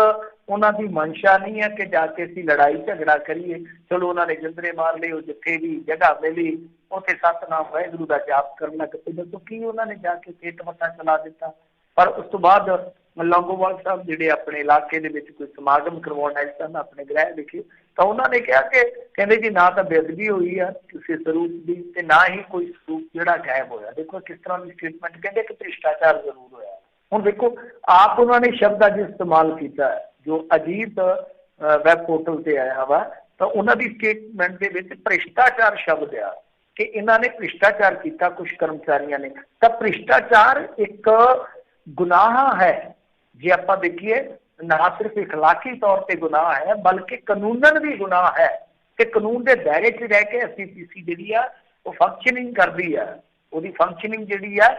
ਉਹਨਾਂ ਦੀ ਮਨਸ਼ਾ ਨਹੀਂ ਹੈ ਕਿ ਜਾ ਕੇ ਅਸੀਂ ਲੜਾਈ ਝਗੜਾ ਕਰੀਏ। ਚਲੋ ਉਹਨਾਂ ਨੇ ਜਿੰਦਰੇ ਮਾਰ ਲਏ, ਉਹ ਜਿੱਥੇ ਵੀ ਜਗ੍ਹਾ ਮਿਲੀ ਉੱਥੇ ਸਤਿਨਾਮ ਵਾਹਿਗੁਰੂ ਦਾ ਜਾਪ ਕਰਨਾ ਕਿਤੇ ਦੱਸੋ ਕੀ ਉਹਨਾਂ ਨੇ ਜਾ ਕੇ ਖੇਤ ਮੱਥਾ ਚਲਾ ਦਿੱਤਾ। ਪਰ ਉਸ ਤੋਂ ਬਾਅਦ ਲੌਂਗੋਵਾਲ ਸਾਹਿਬ ਜਿਹੜੇ ਆਪਣੇ ਇਲਾਕੇ ਦੇ ਵਿੱਚ ਕੋਈ ਸਮਾਗਮ ਕਰਵਾਉਣ ਆਏ ਸਨ ਆਪਣੇ ਗ੍ਰਹਿ ਵਿਖੇ, ਤਾਂ ਉਹਨਾਂ ਨੇ ਕਿਹਾ ਕਿ ਕਹਿੰਦੇ ਜੀ ਨਾ ਤਾਂ ਬੇਅਦਬੀ ਹੋਈ ਆ ਕਿਸੇ ਸਰੂਪ ਦੀ ਤੇ ਨਾ ਹੀ ਕੋਈ ਸਰੂਪ ਜਿਹੜਾ ਗਾਇਬ ਹੋਇਆ। ਦੇਖੋ ਕਿਸ ਤਰ੍ਹਾਂ ਦੀ ਸਟੇਟਮੈਂਟ, ਕਹਿੰਦੇ ਕਿ ਭ੍ਰਿਸ਼ਟਾਚਾਰ ਜ਼ਰੂਰ ਹੋਇਆ। ਹੁਣ ਦੇਖੋ ਆਪ ਉਹਨਾਂ ਨੇ ਸ਼ਬਦ ਅੱਜ ਇਸਤੇਮਾਲ ਕੀਤਾ ਜੋ ਅਜੀਤ ਵੈਬ ਪੋਰਟਲ ਤੇ ਆਇਆ ਵਾ, ਤਾਂ ਉਹਨਾਂ ਦੀ ਸਟੇਟਮੈਂਟ ਦੇ ਵਿੱਚ ਭ੍ਰਿਸ਼ਟਾਚਾਰ ਸ਼ਬਦ ਆ। ਕਿ ਇਹਨਾਂ ਨੇ ਭ੍ਰਿਸ਼ਟਾਚਾਰ ਕੀਤਾ ਕੁਝ ਕਰਮਚਾਰੀਆਂ ਨੇ, ਤਾਂ ਭ੍ਰਿਸ਼ਟਾਚਾਰ ਇੱਕ ਗੁਨਾਹ ਹੈ। ਜੇ ਆਪਾਂ ਦੇਖੀਏ ਨਾ ਸਿਰਫ ਇਖਲਾਕੀ ਤੌਰ ਤੇ ਗੁਨਾਹ ਹੈ ਬਲਕਿ ਕਾਨੂੰਨਨ ਵੀ ਗੁਨਾਹ ਹੈ, ਤੇ ਕਾਨੂੰਨ ਦੇ ਦਾਇਰੇ 'ਚ ਰਹਿ ਕੇ ਐਸਜੀਪੀਸੀ ਜਿਹੜੀ ਆ ਉਹ ਫੰਕਸ਼ਨਿੰਗ ਕਰਦੀ ਆ। ਉਹਦੀ ਫੰਕਸ਼ਨਿੰਗ ਜਿਹੜੀ ਆ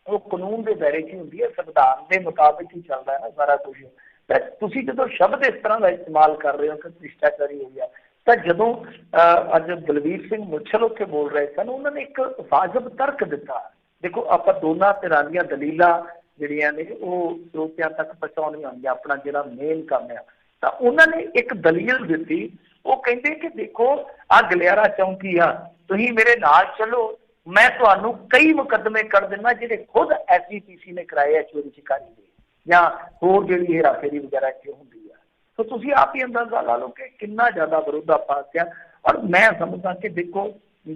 ਉਹ ਕਾਨੂੰਨ ਦੇ ਦਾਇਰੇ 'ਚ ਹੁੰਦੀ ਹੈ, ਸੰਵਿਧਾਨ ਦੇ ਮੁਤਾਬਿਕ ਹੀ ਚੱਲਦਾ ਹੈ ਨਾ ਸਾਰਾ ਕੁਝ। ਤਾਂ ਤੁਸੀਂ ਜਦੋਂ ਸ਼ਬਦ ਇਸ ਤਰ੍ਹਾਂ ਦਾ ਇਸਤੇਮਾਲ ਕਰ ਰਹੇ ਹੋ ਕਿ ਭ੍ਰਿਸ਼ਟਾਚਾਰੀ ਹੋਈ ਆ, ਤਾਂ ਜਦੋਂ ਅੱਜ ਬਲਵੀਰ ਸਿੰਘ ਮੁੱਛਲ ਉੱਥੇ ਬੋਲ ਰਹੇ ਸਨ, ਉਹਨਾਂ ਨੇ ਇੱਕ ਵਾਜਬ ਤਰਕ ਦਿੱਤਾ। ਦੇਖੋ ਆਪਾਂ ਦੋਨਾਂ ਧਿਰਾਂ ਦੀਆਂ ਦਲੀਲਾਂ ਜਿਹੜੀਆਂ ਨੇ ਉਹ ਸਰੋਤਿਆਂ ਤੱਕ ਪਹੁੰਚਾਉਣੀਆਂ ਹੁੰਦੀਆਂ, ਆਪਣਾ ਜਿਹੜਾ ਮੇਨ ਕੰਮ ਆ। ਤਾਂ ਉਹਨਾਂ ਨੇ ਇੱਕ ਦਲੀਲ ਦਿੱਤੀ, ਉਹ ਕਹਿੰਦੇ ਕਿ ਦੇਖੋ ਆਹ ਗਲਿਆਰਾ ਚੌਂਕੀ ਆ, ਤੁਸੀਂ ਮੇਰੇ ਨਾਲ ਚਲੋ, ਮੈਂ ਤੁਹਾਨੂੰ ਕਈ ਮੁਕੱਦਮੇ ਕਰ ਦਿੰਦਾ ਜਿਹੜੇ ਖੁਦ ਐਸਜੀਪੀਸੀ ਨੇ ਕਰਾਏ ਆ ਚੋਰੀ ਚਕਾਰੀ ਦੇ ਜਾਂ ਹੋਰ ਜਿਹੜੀ ਹੇਰਾਫੇਰੀ ਵਗੈਰਾ ਇੱਥੇ ਹੁੰਦੀ ਆ। ਸੋ ਤੁਸੀਂ ਆਪ ਹੀ ਅੰਦਾਜ਼ਾ ਲਾ ਲਓ ਕਿ ਕਿੰਨਾ ਜ਼ਿਆਦਾ ਵਿਰੋਧਾਭਾਸ ਆ। ਔਰ ਮੈਂ ਸਮਝਦਾ ਕਿ ਦੇਖੋ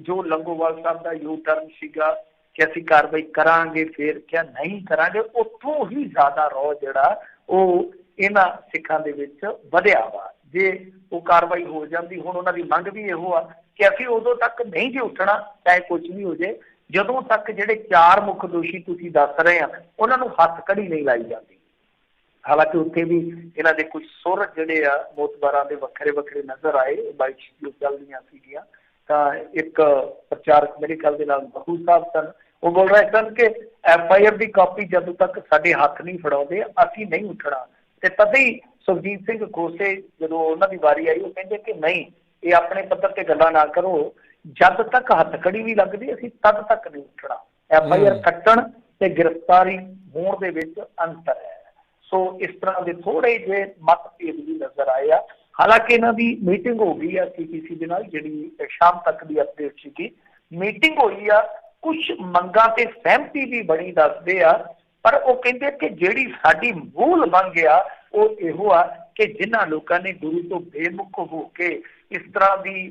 ਜੋ ਲੰਗੋਵਾਲ ਸਾਹਿਬ ਦਾ ਯੂ ਟਰਨ ਸੀਗਾ ਕਿ ਅਸੀਂ ਕਾਰਵਾਈ ਕਰਾਂਗੇ ਫਿਰ ਕਿਆ ਨਹੀਂ ਕਰਾਂਗੇ, ਉੱਥੋਂ ਹੀ ਜ਼ਿਆਦਾ ਰੌ ਜਿਹੜਾ ਉਹ ਇਹਨਾਂ ਸਿੱਖਾਂ ਦੇ ਵਿੱਚ ਵਧਿਆ ਵਾ। ਜੇ ਉਹ ਕਾਰਵਾਈ ਹੋ ਜਾਂਦੀ, ਹੁਣ ਉਹਨਾਂ ਦੀ ਮੰਗ ਵੀ ਇਹੋ ਆ ਕਿ ਅਸੀਂ ਉਦੋਂ ਤੱਕ ਨਹੀਂ ਜੇ ਉੱਠਣਾ ਚਾਹੇ ਕੁਝ ਵੀ ਹੋ ਜੇ ਜਦੋਂ ਤੱਕ ਜਿਹੜੇ 4 ਮੁੱਖ ਦੋਸ਼ੀ ਤੁਸੀਂ ਦੱਸ ਰਹੇ ਆ ਉਹਨਾਂ ਨੂੰ ਹੱਥਕੜੀ ਨਹੀਂ ਲਾਈ ਜਾਂਦੀ। ਹਾਲਾਂਕਿ ਉੱਥੇ ਵੀ ਇਹਨਾਂ ਦੇ ਕੁਝ ਸੁਰ ਜਿਹੜੇ ਆ ਮੋਤਬਾਰਾਂ ਦੇ ਵੱਖਰੇ ਵੱਖਰੇ ਨਜ਼ਰ ਆਏ, ਬਾਈਟ ਚੱਲਦੀਆਂ ਸੀਗੀਆਂ। ਤਾਂ ਇੱਕ ਪ੍ਰਚਾਰਕ ਮੇਰੇ ਖਿਆਲ ਦੇ ਨਾਲ ਬਹੂ ਸਾਹਿਬ ਸਨ, ਉਹ ਬੋਲ ਰਹੇ ਸਨ ਕਿ FIR ਦੀ ਕਾਪੀ ਜਦੋਂ ਤੱਕ ਸਾਡੇ ਹੱਥ ਨਹੀਂ ਫੜਾਉਂਦੇ ਅਸੀਂ ਨਹੀਂ ਉੱਠਣਾ। ਤੇ ਤਦੇ ਹੀ ਸੁਖਜੀਤ ਸਿੰਘ ਖੋਸੇ ਜਦੋਂ ਉਹਨਾਂ ਦੀ ਵਾਰੀ ਆਈ ਉਹ ਕਹਿੰਦੇ ਕਿ ਨਹੀਂ, ਇਹ ਆਪਣੇ ਪੱਧਰ ਤੇ ਗੱਲਾਂ ਨਾ ਕਰੋ, ਜਦ ਤੱਕ ਹੱਥਕੜੀ ਵੀ ਲੱਗਦੀ ਅਸੀਂ ਤਦ ਤੱਕ ਨਹੀਂ ਉੱਠਣਾ। FIR ਕੱਟਣ ਤੇ ਗ੍ਰਿਫਤਾਰੀ ਹੋਣ ਦੇ ਵਿੱਚ ਅੰਤਰ ਹੈ। ਸੋ ਇਸ ਤਰ੍ਹਾਂ ਦੇ ਥੋੜੇ ਜਿਹੇ ਮਤਭੇਦ ਵੀ ਨਜ਼ਰ ਆਏ ਆ। ਹਾਲਾਂਕਿ ਇਹਨਾਂ ਦੀ ਮੀਟਿੰਗ ਹੋ ਗਈ ਆ CPC ਦੇ ਨਾਲ, ਜਿਹੜੀ ਸ਼ਾਮ ਤੱਕ ਦੀ ਅਪਡੇਟ ਸੀਗੀ। ਮੀਟਿੰਗ ਹੋਈ ਆ, ਕੁਝ ਮੰਗਾਂ ਤੇ ਸਹਿਮਤੀ ਵੀ ਬਣੀ ਦੱਸਦੇ ਆ, ਪਰ ਉਹ ਕਹਿੰਦੇ ਕਿ ਜਿਹੜੀ ਸਾਡੀ ਮੂਲ ਮੰਗ ਆ ਉਹ ਇਹੋ ਆ ਕਿ ਜਿਨ੍ਹਾਂ ਲੋਕਾਂ ਨੇ ਗੁਰੂ ਤੋਂ ਬੇਮੁਖ ਹੋ ਕੇ ਇਸ ਤਰ੍ਹਾਂ ਦੀ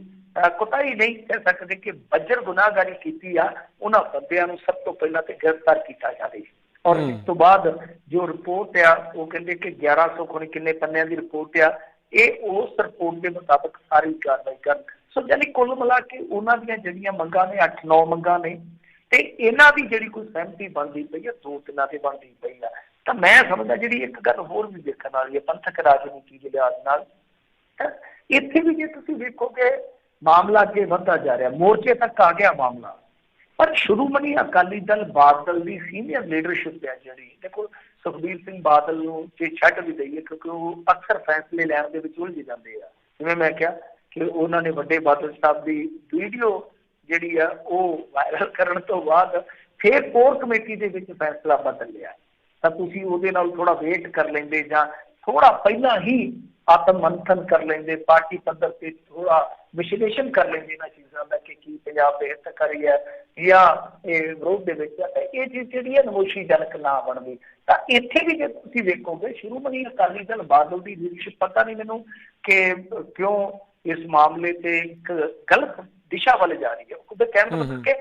ਕੋਤਾਹੀ ਨਹੀਂ ਕਹਿ ਸਕਦੇ ਕਿ ਬੱਜਰ ਗੁਨਾਹਗਾਰੀ ਕੀਤੀ ਆ, ਉਹਨਾਂ ਬੰਦਿਆਂ ਨੂੰ ਸਭ ਤੋਂ ਪਹਿਲਾਂ ਤੇ ਗ੍ਰਿਫਤਾਰ ਕੀਤਾ ਜਾਵੇ। ਔਰ ਇਸ ਤੋਂ ਬਾਅਦ ਜੋ ਰਿਪੋਰਟ ਆ ਉਹ ਕਹਿੰਦੇ ਕਿ 1100 ਖੁਣੀ ਕਿੰਨੇ ਪੰਨਿਆਂ ਦੀ ਰਿਪੋਰਟ ਆ, ਇਹ ਉਸ ਰਿਪੋਰਟ ਦੇ ਮੁਤਾਬਕ ਸਾਰੀ ਕਾਰਵਾਈ ਕਰਨ। ਸੋ ਯਾਨੀ ਕੁੱਲ ਮਿਲਾ ਕੇ ਉਹਨਾਂ ਦੀਆਂ ਜਿਹੜੀਆਂ ਮੰਗਾਂ ਨੇ 8-9 ਮੰਗਾਂ ਨੇ, ਤੇ ਇਹਨਾਂ ਦੀ ਜਿਹੜੀ ਕੋਈ ਸਹਿਮਤੀ ਬਣਦੀ ਪਈ ਆ 2-3 ਤੇ ਬਣਦੀ ਪਈ ਆ। ਤਾਂ ਮੈਂ ਸਮਝਦਾ ਜਿਹੜੀ ਇੱਕ ਗੱਲ ਹੋਰ ਵੀ ਦੇਖਣ ਵਾਲੀ ਹੈ ਪੰਥਕ ਰਾਜਨੀਤੀ ਦੇ ਲਿਹਾਜ਼ ਨਾਲ, ਇੱਥੇ ਵੀ ਜੇ ਤੁਸੀਂ ਵੇਖੋਗੇ ਮਾਮਲਾ ਅੱਗੇ ਵੱਧਦਾ ਜਾ ਰਿਹਾ, ਮੋਰਚੇ ਤੱਕ ਆ ਗਿਆ ਮਾਮਲਾ। ਪਰ ਸ਼੍ਰੋਮਣੀ ਅਕਾਲੀ ਦਲ ਬਾਦਲ ਦੀ ਸੀਨੀਅਰ ਲੀਡਰਸ਼ਿਪ ਹੈ ਜਿਹੜੀ, ਦੇਖੋ ਸੁਖਬੀਰ ਸਿੰਘ ਬਾਦਲ ਨੂੰ ਜੇ ਛੱਡ ਵੀ ਦਈਏ ਕਿਉਂਕਿ ਉਹ ਅਕਸਰ ਫੈਸਲੇ ਲੈਣ ਦੇ ਵਿੱਚ ਉਲਝ ਜਾਂਦੇ ਆ। ਜਿਵੇਂ ਮੈਂ ਕਿਹਾ ਕਿ ਉਹਨਾਂ ਨੇ ਵੱਡੇ ਬਾਦਲ ਸਾਹਿਬ ਦੀ ਵੀਡੀਓ ਜਿਹੜੀ ਆ ਉਹ ਵਾਇਰਲ ਕਰਨ ਤੋਂ ਬਾਅਦ ਫਿਰ ਕੋਰ ਕਮੇਟੀ ਦੇ ਵਿੱਚ ਫੈਸਲਾ ਬਦਲ ਲਿਆ। ਤਾਂ ਤੁਸੀਂ ਉਹਦੇ ਨਾਲ ਥੋੜਾ ਵੇਟ ਕਰ ਲੈਂਦੇ ਜਾਂ ਥੋੜਾ ਪਹਿਲਾਂ ਹੀ ਆਤਮ ਮੰਥਨ ਕਰ ਲੈਂਦੇ, ਪਾਰਟੀ ਪੱਧਰ ਤੇ ਥੋੜਾ ਵਿਸ਼ਲੇਸ਼ਣ ਕਰ ਲੈਂਦੇ ਇਹਨਾਂ ਚੀਜ਼ਾਂ ਦਾ ਕਿ ਕੀ ਪੰਜਾਬ ਦੇ ਹਿੱਤਕਾਰੀ ਹੈ ਜਾਂ ਇਹ ਵਿਰੋਧ ਦੇ ਵਿੱਚ ਹੈ, ਇਹ ਚੀਜ਼ ਜਿਹੜੀ ਹੈ ਨਮੋਸ਼ੀਜਨਕ ਨਾ ਬਣਦੀ। ਤਾਂ ਇੱਥੇ ਵੀ ਜੇ ਤੁਸੀਂ ਵੇਖੋਗੇ ਸ਼੍ਰੋਮਣੀ ਅਕਾਲੀ ਦਲ ਬਾਦਲ ਦੀ ਲੀਡਰਸ਼ਿਪ, ਪਤਾ ਨਹੀਂ ਮੈਨੂੰ ਕਿ ਕਿਉਂ ਇਸ ਮਾਮਲੇ ਤੇ ਇੱਕ ਗਲਤ ਦਿਸ਼ਾ ਵੱਲ ਜਾ ਰਹੀ ਹੈ। ਉਹਦੇ ਕਹਿਣ ਦਾ ਮਤਲਬ ਕਿ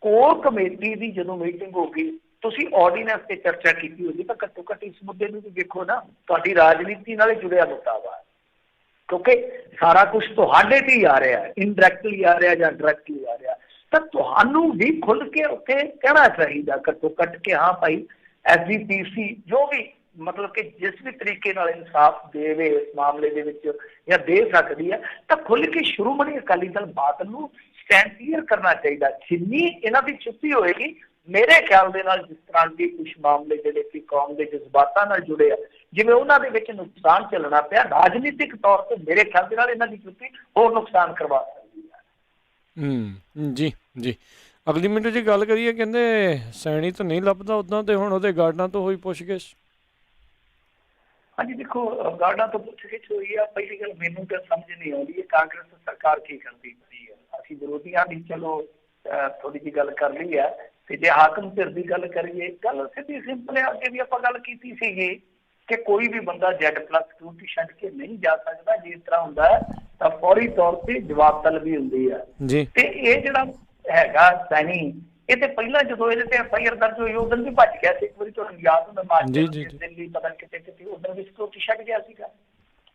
ਕੋਰ ਕਮੇਟੀ ਦੀ ਜਦੋਂ ਮੀਟਿੰਗ ਹੋ ਗਈ, ਤੁਸੀਂ ਆਰਡੀਨੈਂਸ ਤੇ ਚਰਚਾ ਕੀਤੀ ਹੋਈ ਤਾਂ ਘੱਟੋ ਘੱਟ ਇਸ ਮੁੱਦੇ ਨੂੰ ਵੀ ਦੇਖੋ ਨਾ, ਤੁਹਾਡੀ ਰਾਜਨੀਤੀ ਨਾਲ ਜੁੜਿਆ ਮੁੱਦਾ ਵਾ, ਕਿਉਂਕਿ ਸਾਰਾ ਕੁਝ ਤੁਹਾਡੇ ਤੇ ਹੀ ਆ ਰਿਹਾ, ਇਨਡਾਇਰੈਕਟਲੀ ਆ ਰਿਹਾ ਜਾਂ ਡਾਇਰੈਕਟਲੀ ਆ ਰਿਹਾ। ਤਾਂ ਤੁਹਾਨੂੰ ਵੀ ਖੁੱਲ ਕੇ ਉੱਥੇ ਕਹਿਣਾ ਚਾਹੀਦਾ ਘੱਟੋ ਘੱਟ ਕਿ ਹਾਂ ਭਾਈ SGPC ਜੋ ਵੀ ਮਤਲਬ ਕਿ ਜਿਸ ਵੀ ਤਰੀਕੇ ਨਾਲ ਇਨਸਾਫ ਦੇਵੇ ਇਸ ਮਾਮਲੇ ਦੇ ਵਿੱਚ ਜਾਂ ਦੇ ਸਕਦੀ ਹੈ, ਤਾਂ ਖੁੱਲ ਕੇ ਸ਼੍ਰੋਮਣੀ ਅਕਾਲੀ ਦਲ ਬਾਦਲ ਨੂੰ ਸਟੈਂਡ ਕਲੀਅਰ ਕਰਨਾ ਚਾਹੀਦਾ। ਜਿੰਨੀ ਇਹਨਾਂ ਦੀ ਚੁੱਪੀ ਹੋਏਗੀ ਮੇਰੇ ਖਿਆਲ ਦੇ ਨਾਲ, ਜਿਸ ਤਰ੍ਹਾਂ ਦੇ ਕੁਝ ਮਾਮਲੇ ਜਿਹੜੇ ਕਿ ਕੌਮ ਦੇ ਜਜ਼ਬਾਤਾਂ ਨਾਲ ਜੁੜੇ ਆ, ਜਿਵੇਂ ਉਹਨਾਂ ਦੇ ਵਿੱਚ ਨੁਕਸਾਨ ਚੱਲਣਾ ਪਿਆ ਰਾਜਨੀਤਿਕ ਤੌਰ ਤੇ, ਮੇਰੇ ਖਿਆਲ ਦੇ ਨਾਲ ਇਹਨਾਂ ਦੀ ਚੁੱਪੀ ਹੋਰ ਨੁਕਸਾਨ ਕਰਵਾ ਸਕਦੀ ਹੈ। ਜੀ ਜੀ। ਅਗਲੀ ਮਿੰਟ ਜੀ ਗੱਲ ਕਰੀਏ, ਕਹਿੰਦੇ ਸੈਣੀ ਤਾਂ ਨਹੀਂ ਲੱਭਦਾ ਉੱਦਾਂ, ਤੇ ਹੁਣ ਉਹਦੇ ਗਾਰਡਾਂ ਤੋਂ ਹੋਈ ਪੁੱਛਗਿੱਛ। ਹਾਂਜੀ ਦੇਖੋ, ਗਾਰਡਾਂ ਤੋਂ ਪੁੱਛਗਿੱਛ ਹੋਈ ਆ। ਪਹਿਲੀ ਗੱਲ ਮੈਨੂੰ ਤਾਂ ਸਮਝ ਨਹੀਂ ਆਉਂਦੀ ਹੈ ਕਾਂਗਰਸ ਸਰਕਾਰ ਕੀ ਕਰਦੀ ਪਈ ਹੈ। ਅਸੀਂ ਵਿਰੋਧੀਆਂ ਦੀ ਚਲੋ ਥੋੜੀ ਜਿਹੀ ਗੱਲ ਕਰ ਲਈ ਹੈ, ਤੇ ਜੇ ਹਾਕਮ ਧਿਰ ਦੀ ਗੱਲ ਕਰੀਏ, ਗੱਲ ਸਿੱਧੀ ਸਿੰਪਲ ਹੈ। ਅੱਗੇ ਵੀ ਆਪਾਂ ਗੱਲ ਕੀਤੀ ਸੀਗੀ ਕਿ ਕੋਈ ਵੀ ਬੰਦਾ Z+ ਸਿਕਿਉਰਿਟੀ ਛੱਡ ਕੇ ਨਹੀਂ ਜਾ ਸਕਦਾ। ਜੇ ਇਸ ਤਰ੍ਹਾਂ ਹੁੰਦਾ ਹੈ ਤਾਂ ਫੌਰੀ ਤੌਰ ਤੇ ਜਵਾਬ ਤਲਬੀ ਹੁੰਦੀ ਹੈ। ਤੇ ਇਹ ਜਿਹੜਾ ਹੈਗਾ ਸੈਣੀ, ਇਹ ਤੇ ਪਹਿਲਾਂ ਜਦੋਂ ਇਹਦੇ ਤੇ FIR ਦਰਜ ਹੋਈ ਉਦੋਂ ਵੀ ਭੱਜ ਗਿਆ ਸੀ। ਇੱਕ ਵਾਰੀ ਤੁਹਾਨੂੰ ਯਾਦ ਹੁੰਦਾ ਦਿੱਲੀ ਪਤਾ ਕਿਤੇ ਉਦੋਂ ਵੀ ਸਿਕਿਉਰਿਟੀ ਛੱਡ ਗਿਆ ਸੀਗਾ।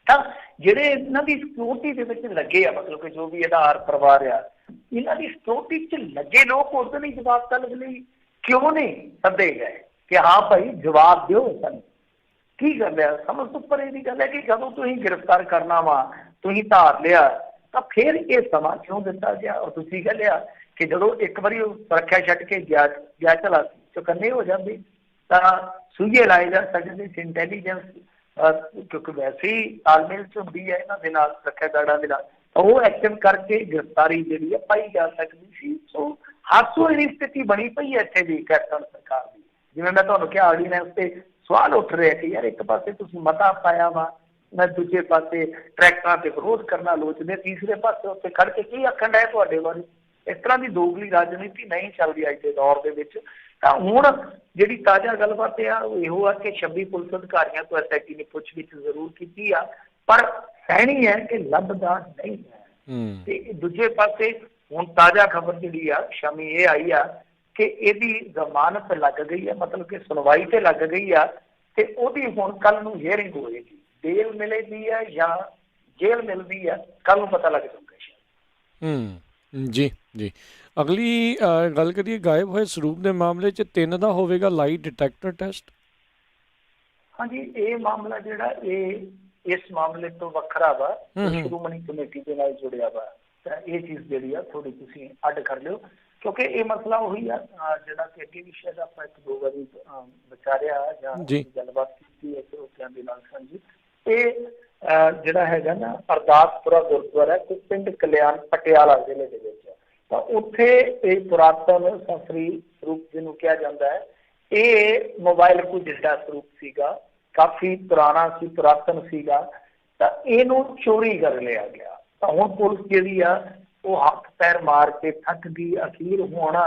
ਤਾਂ ਜਿਹੜੇ ਇਹਨਾਂ ਦੀ ਸਿਕਿਉਰਿਟੀ ਦੇ ਵਿੱਚ ਲੱਗੇ ਆ, ਮਤਲਬ ਕਿ ਜੋ ਵੀ ਆਧਾਰ ਪਰਿਵਾਰ ਆ, ਇਹਨਾਂ ਦੀ ਸਿਕਿਉਰਿਟੀ 'ਚ ਲੱਗੇ ਲੋਕ ਉਸ ਦਿਨ ਹੀ ਜਵਾਬ ਤਲਬ ਲਈ ਕਿਉਂ ਨਹੀਂ ਸੱਦੇ ਗਏ ਕਿ ਹਾਂ ਭਾਈ ਜਵਾਬ ਦਿਓ ਸਾਨੂੰ ਕੀ ਗੱਲ ਹੈ। ਸਮਝ ਤੋਂ ਪਰੇ ਦੀ ਗੱਲ ਹੈ ਕਿ ਜਦੋਂ ਤੁਸੀਂ ਗ੍ਰਿਫਤਾਰ ਕਰਨਾ ਵਾ, ਤੁਸੀਂ ਧਾਰ ਲਿਆ, ਤਾਂ ਫਿਰ ਇਹ ਸਮਾਂ ਕਿਉਂ ਦਿੱਤਾ ਗਿਆ। ਔਰ ਤੁਸੀਂ ਕਹਿੰਦੇ ਕਿ ਜਦੋਂ ਇੱਕ ਵਾਰੀ ਉਹ ਸੁਰੱਖਿਆ ਛੱਡ ਕੇ ਗਿਆ ਚਲਾ ਚੁਕੰਨੇ ਹੋ ਜਾਂਦੇ ਤਾਂ ਸੂਈਏ ਲਾਏ ਜਾ ਸਕਦੇ ਸੀ। ਇੰਟੈਲੀਜੈਂਸ ਕਿਉਂਕਿ ਵੈਸੇ ਹੀ ਤਾਲਮੇਲ 'ਚ ਹੁੰਦੀ ਹੈ ਇਹਨਾਂ ਦੇ ਨਾਲ, ਸੁਰੱਖਿਆ ਗਾਰਡਾਂ ਦੇ ਨਾਲ, ਉਹ ਐਕਸ਼ਨ ਕਰਕੇ ਗ੍ਰਿਫਤਾਰੀ ਜਿਹੜੀ ਹੈ ਪਾਈ ਜਾ ਸਕਦੀ ਸੀ। ਸੋ ਹਾਸੋ ਜਿਹੜੀ ਸਥਿਤੀ ਬਣੀ ਪਈ ਹੈ ਇੱਥੇ ਦੀ ਕੈਪਟਨ ਸਰਕਾਰ ਦੀ। ਜਿਵੇਂ ਮੈਂ ਤੁਹਾਨੂੰ ਕਿਹਾ ਆਰਡੀਨੈਂਸ ਤੇ ਸਵਾਲ ਉੱਠ ਰਿਹਾ ਕਿ ਯਾਰ ਇੱਕ ਪਾਸੇ ਤੁਸੀਂ ਮਤਾ ਪਾਇਆ ਵਾ, ਮੈਂ ਦੂਜੇ ਪਾਸੇ ਟਰੈਕਟਰਾਂ ਤੇ ਵਿਰੋਧ ਕਰਨਾ ਲੋਚਦੇ, ਤੀਸਰੇ ਪਾਸੇ ਉੱਥੇ ਖੜ ਕੇ ਕੀ ਆਖਣ ਡਿਆ ਤੁਹਾਡੇ ਬਾਰੇ। ਇਸ ਤਰ੍ਹਾਂ ਦੀ ਦੋਗਲੀ ਰਾਜਨੀਤੀ ਨਹੀਂ ਚੱਲਦੀ ਅੱਜ ਦੇ ਦੌਰ ਦੇ ਵਿੱਚ। ਤਾਂ ਹੁਣ ਜਿਹੜੀ ਤਾਜ਼ਾ ਗੱਲਬਾਤ ਆ ਉਹ ਇਹੋ ਆ ਕਿ 26 ਪੁਲਿਸ ਅਧਿਕਾਰੀਆਂ ਤੋਂ SIT ਨੇ ਪੁੱਛਗਿੱਛ ਜ਼ਰੂਰ ਕੀਤੀ ਆ, ਪਰ ਸਹਿਣੀ ਹੈ ਕਿ ਲੱਭਦਾ ਨਹੀਂ ਹੈ। ਤੇ ਦੂਜੇ ਪਾਸੇ ਹੁਣ ਤਾਜ਼ਾ ਖਬਰ ਜਿਹੜੀ ਆ ਸ਼ਾਮੀ ਇਹ ਆਈ ਆ ਕਿ ਇਹਦੀ ਜ਼ਮਾਨਤ ਲੱਗ ਗਈ ਹੈ, ਮਤਲਬ ਕਿ ਸੁਣਵਾਈ ਤੇ ਲੱਗ ਗਈ ਆ, ਤੇ ਉਹਦੀ ਹੁਣ ਕੱਲ ਨੂੰ ਹੀਅਰਿੰਗ ਹੋਏਗੀ। ਬੇਲ ਮਿਲੇਗੀ ਆ ਜਾਂ ਜੇਲ੍ਹ ਮਿਲਦੀ ਆ, ਕੱਲ ਨੂੰ ਪਤਾ ਲੱਗ ਜਾਊਗਾ। ਜੀ ਜੀ। ਅਗਲੀ ਗੱਲ ਕਰੀਏ ਗਾਇਬ ਹੋਏ ਸਰੂਪ ਦੇ ਮਾਮਲੇ 'ਚ 3 ਦਾ ਹੋਵੇਗਾ ਲਾਈ ਡਿਟੈਕਟਰ ਟੈਸਟ। ਹਾਂਜੀ, ਇਹ ਮਾਮਲਾ ਜਿਹੜਾ ਇਹ ਇਸ ਮਾਮਲੇ ਤੋਂ ਵੱਖਰਾ ਵਾ, ਸ਼੍ਰੋਮਣੀ ਕਮੇਟੀ ਦੇ ਨਾਲ ਜੁੜਿਆ ਵਾ। ਤਾਂ ਇਹ ਚੀਜ਼ ਜਿਹੜੀ ਆ ਥੋੜੀ ਤੁਸੀਂ ਅੱਡ ਕਰ ਲਿਓ, ਕਿਉਂਕਿ ਇਹ ਮਸਲਾ ਉਹੀ ਆ ਜਿਹੜਾ ਕਿ ਅੱਗੇ ਵੀ ਸ਼ਾਇਦ ਆਪਾਂ 1-2 ਵਾਰੀ ਵਿਚਾਰਿਆ ਜਾਂ ਗੱਲਬਾਤ ਕੀਤੀ ਹੈ ਸਰੋਤਿਆਂ ਦੇ ਨਾਲ ਸਾਂਝੀ। ਇਹ ਜਿਹੜਾ ਹੈਗਾ ਨਾ ਅਰਦਾਸਪੁਰਾ ਗੁਰਦੁਆਰਾ ਤੇ ਪਿੰਡ ਕਲਿਆਣ ਪਟਿਆਲਾ ਜ਼ਿਲ੍ਹੇ ਦੇ ਵਿੱਚ, ਤਾਂ ਉੱਥੇ ਇਹ ਪੁਰਾਤਨ ਸੰਸਰੀ ਸਰੂਪ ਜਿਹਨੂੰ ਕਿਹਾ ਜਾਂਦਾ ਹੈ, ਇਹ ਮੋਬਾਈਲ ਕੋਈ ਜਿੱਡਾ ਸਰੂਪ ਸੀਗਾ, ਕਾਫੀ ਪੁਰਾਣਾ ਸੀ, ਪੁਰਾਤਨ ਸੀਗਾ, ਤਾਂ ਇਹਨੂੰ ਚੋਰੀ ਕਰ ਲਿਆ ਗਿਆ। ਤਾਂ ਹੁਣ ਪੁਲਿਸ ਜਿਹੜੀ ਆ ਉਹ ਹੱਥ ਪੈਰ ਮਾਰ ਕੇ ਥੱਕ ਗਈ। ਅਖੀਰ ਹੋਣਾ